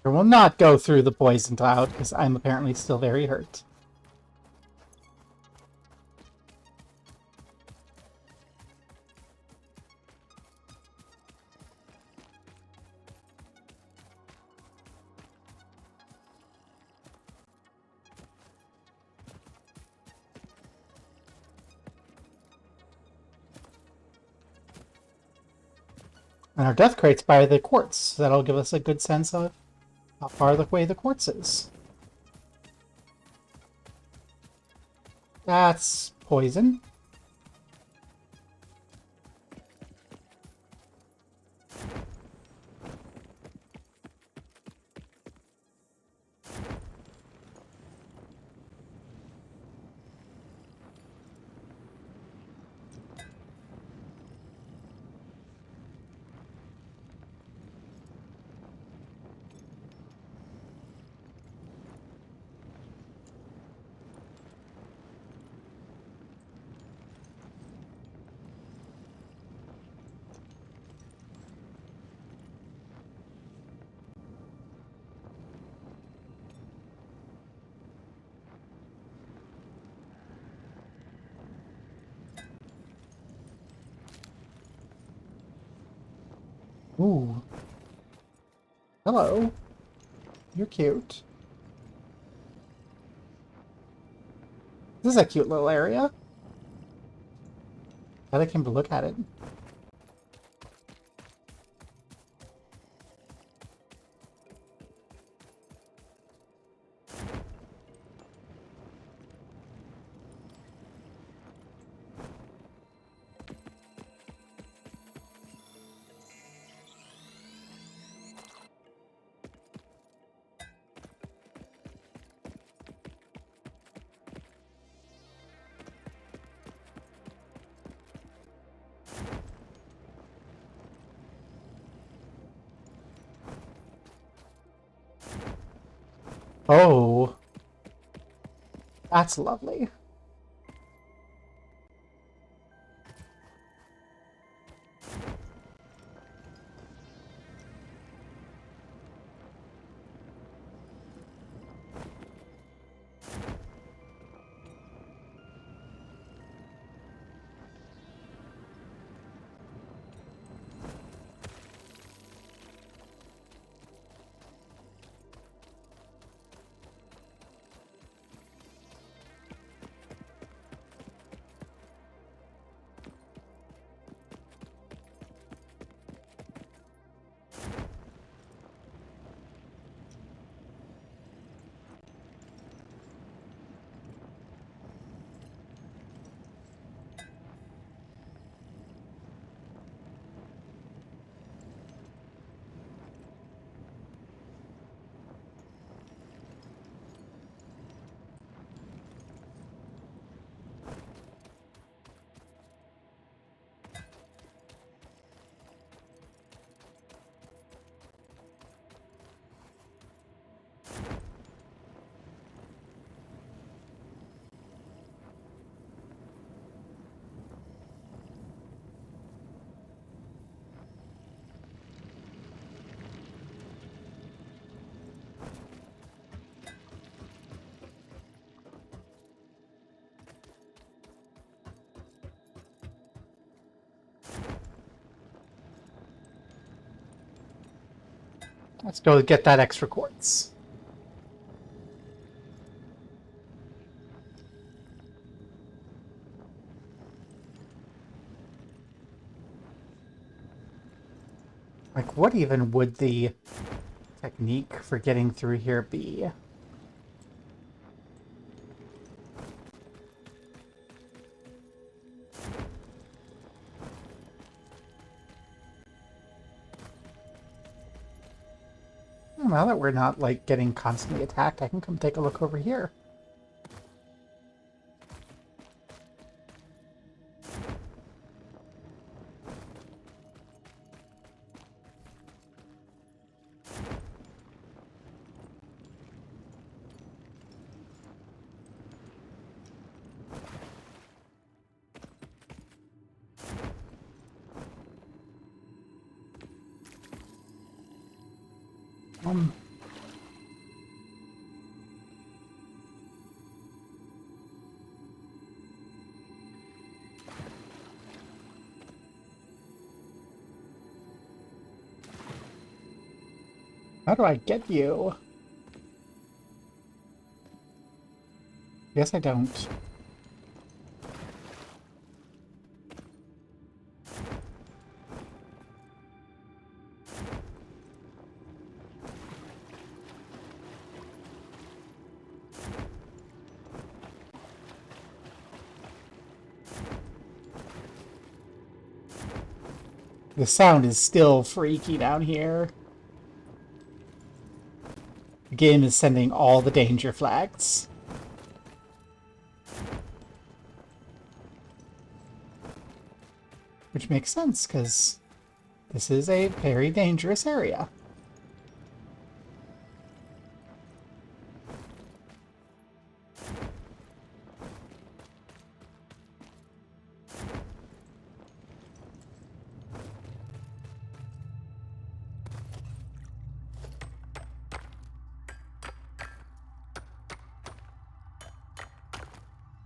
I will not go through the poison cloud because I'm apparently still very hurt. And our death crate's by the quartz. That'll give us a good sense of how far away the quartz is. That's poison. Ooh. Hello. You're cute. This is a cute little area. Glad I came to look at it. Oh. That's lovely. Let's go get that extra quartz. Like, what even would the technique for getting through here be? Well, now that we're not, like, getting constantly attacked, I can come take a look over here. Um, how do I get you? Guess I don't. The sound is still freaky down here. The game is sending all the danger flags. Which makes sense, because this is a very dangerous area.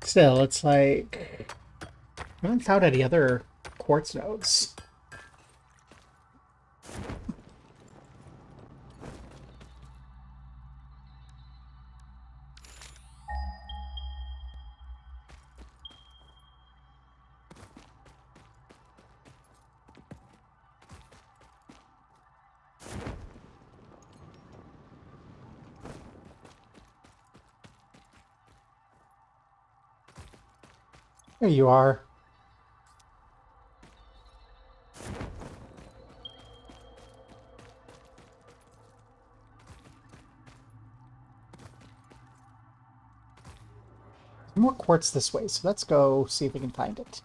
Still, it's like... I haven't found any other quartz nodes. There you are. More quartz this way, so let's go see if we can find it.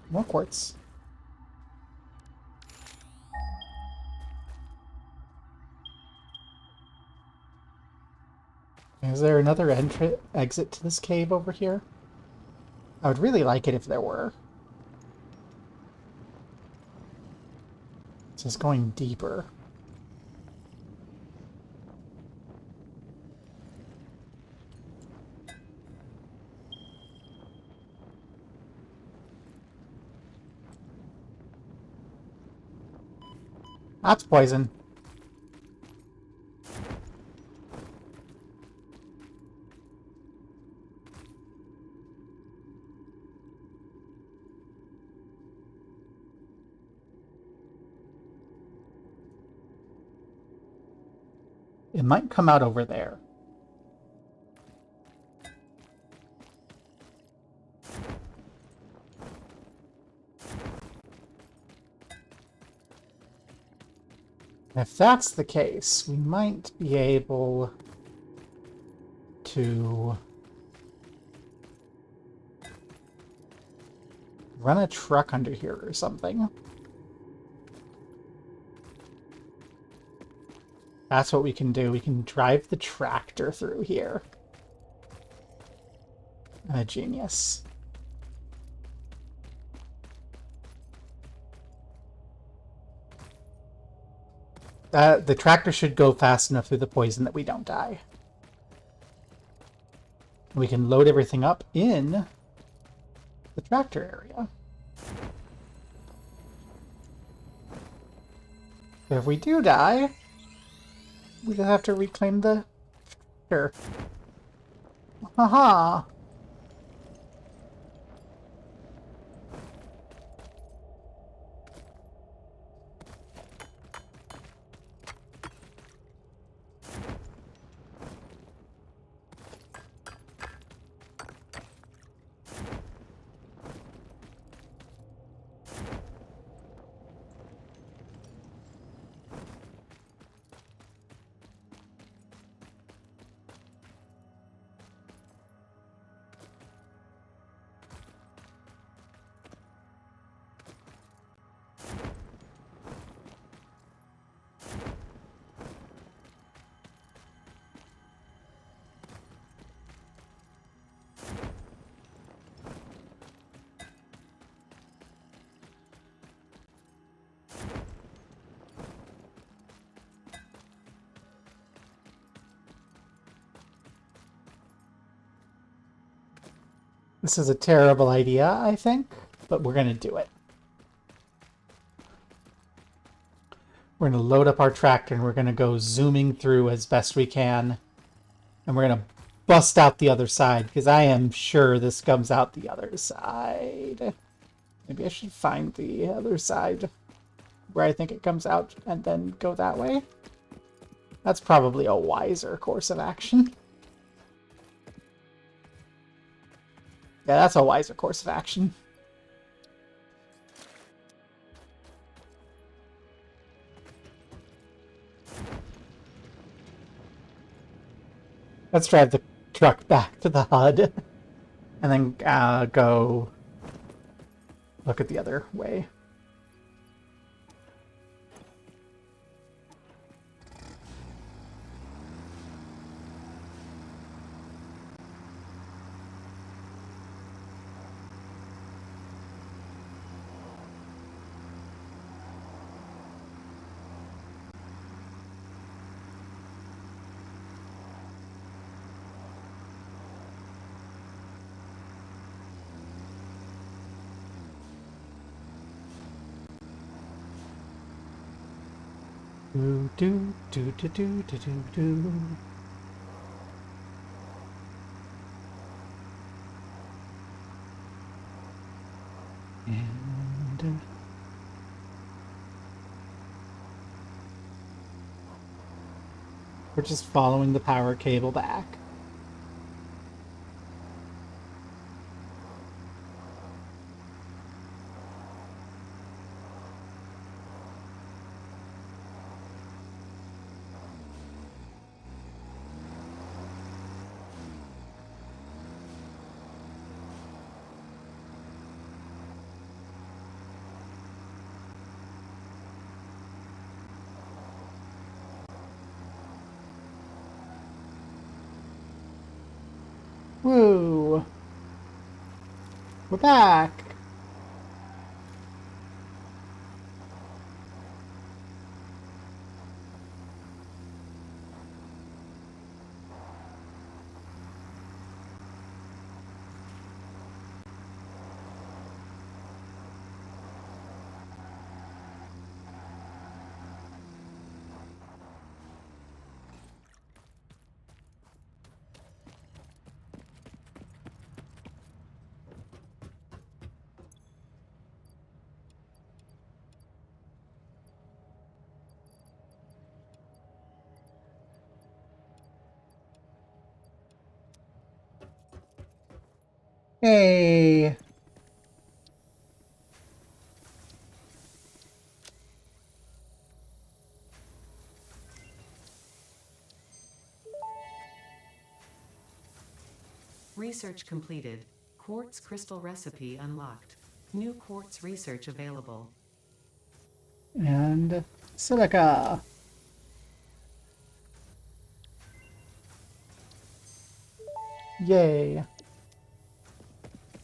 More quartz. Is there another exit to this cave over here? I would really like it if there were. It's just going deeper. That's poison. It might come out over there. If that's the case, we might be able to run a truck under here or something. That's what we can do. We can drive the tractor through here. A genius. The tractor should go fast enough through the poison that we don't die. We can load everything up in the tractor area. But if we do die, We just have to reclaim the... Sure. Haha! This is a terrible idea, I think, but we're gonna do it. We're gonna load up our tractor and we're gonna go zooming through as best we can. And we're gonna bust out the other side, because I am sure this comes out the other side. Maybe I should find the other side where I think it comes out and then go that way. That's probably a wiser course of action. Yeah, that's a wiser course of action. Let's drive the truck back to the HUD and then go look at the other way. Do do do do do do do do. And we're just following the power cable back. Woo! We're back! Hey! Research completed. Quartz crystal recipe unlocked. New quartz research available. And silica. Yay.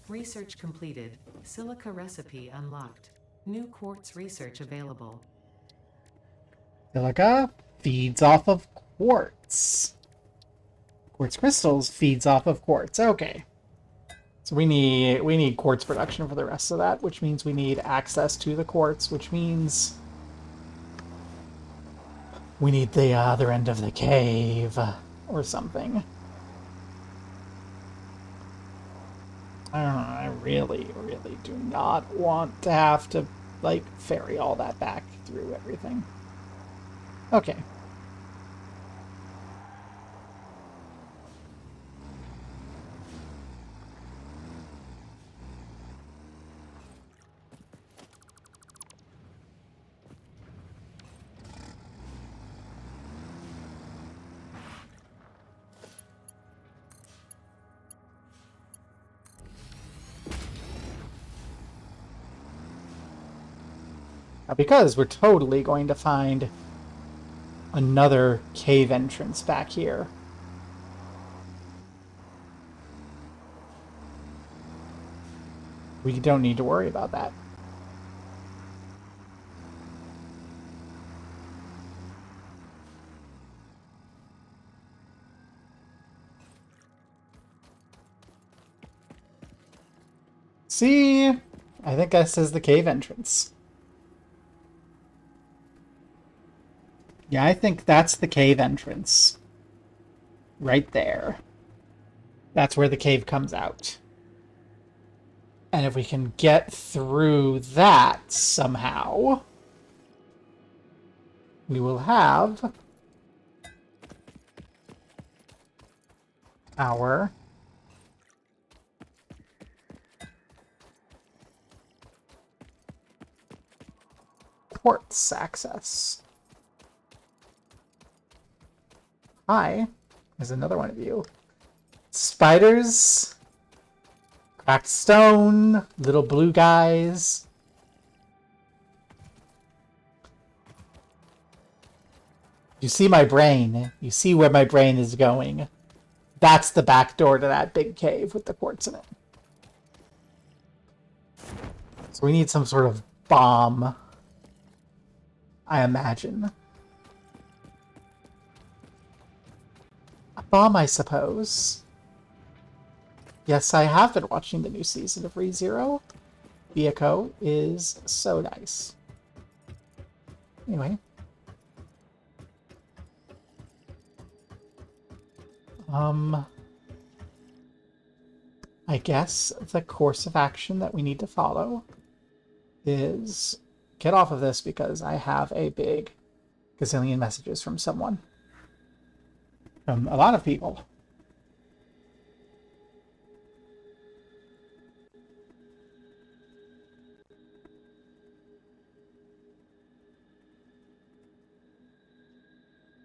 Research completed. Silica recipe unlocked. New quartz research available. Silica feeds off of quartz. Quartz crystals feeds off of quartz. Okay. So we need quartz production for the rest of that, which means we need access to the quartz, which means We need the other end of the cave or something. I don't know, I really, really do not want to have to, like, ferry all that back through everything. Okay. Now, because we're totally going to find another cave entrance back here. We don't need to worry about that. See? I think this is the cave entrance. Yeah, I think that's the cave entrance. Right there. That's where the cave comes out. And if we can get through that somehow, we will have our quartz access. Hi, there's another one of you. Spiders, cracked stone, little blue guys. You see my brain. You see where my brain is going. That's the back door to that big cave with the quartz in it. So we need some sort of bomb, I imagine. A bomb, I suppose. Yes, I have been watching the new season of ReZero. Byakuo is so nice. Anyway. I guess the course of action that we need to follow is get off of this because I have a big gazillion messages from someone. From a lot of people.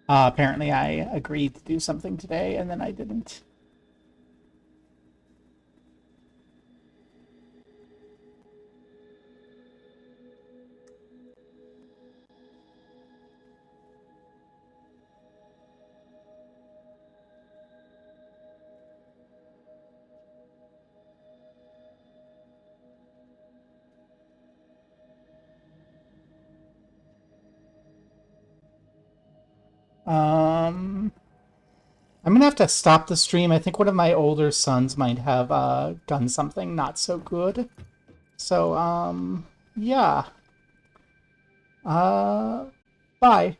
Apparently I agreed to do something today and then I didn't. I'm gonna have to stop the stream. I think one of my older sons might have done something not so good. So, yeah. Bye.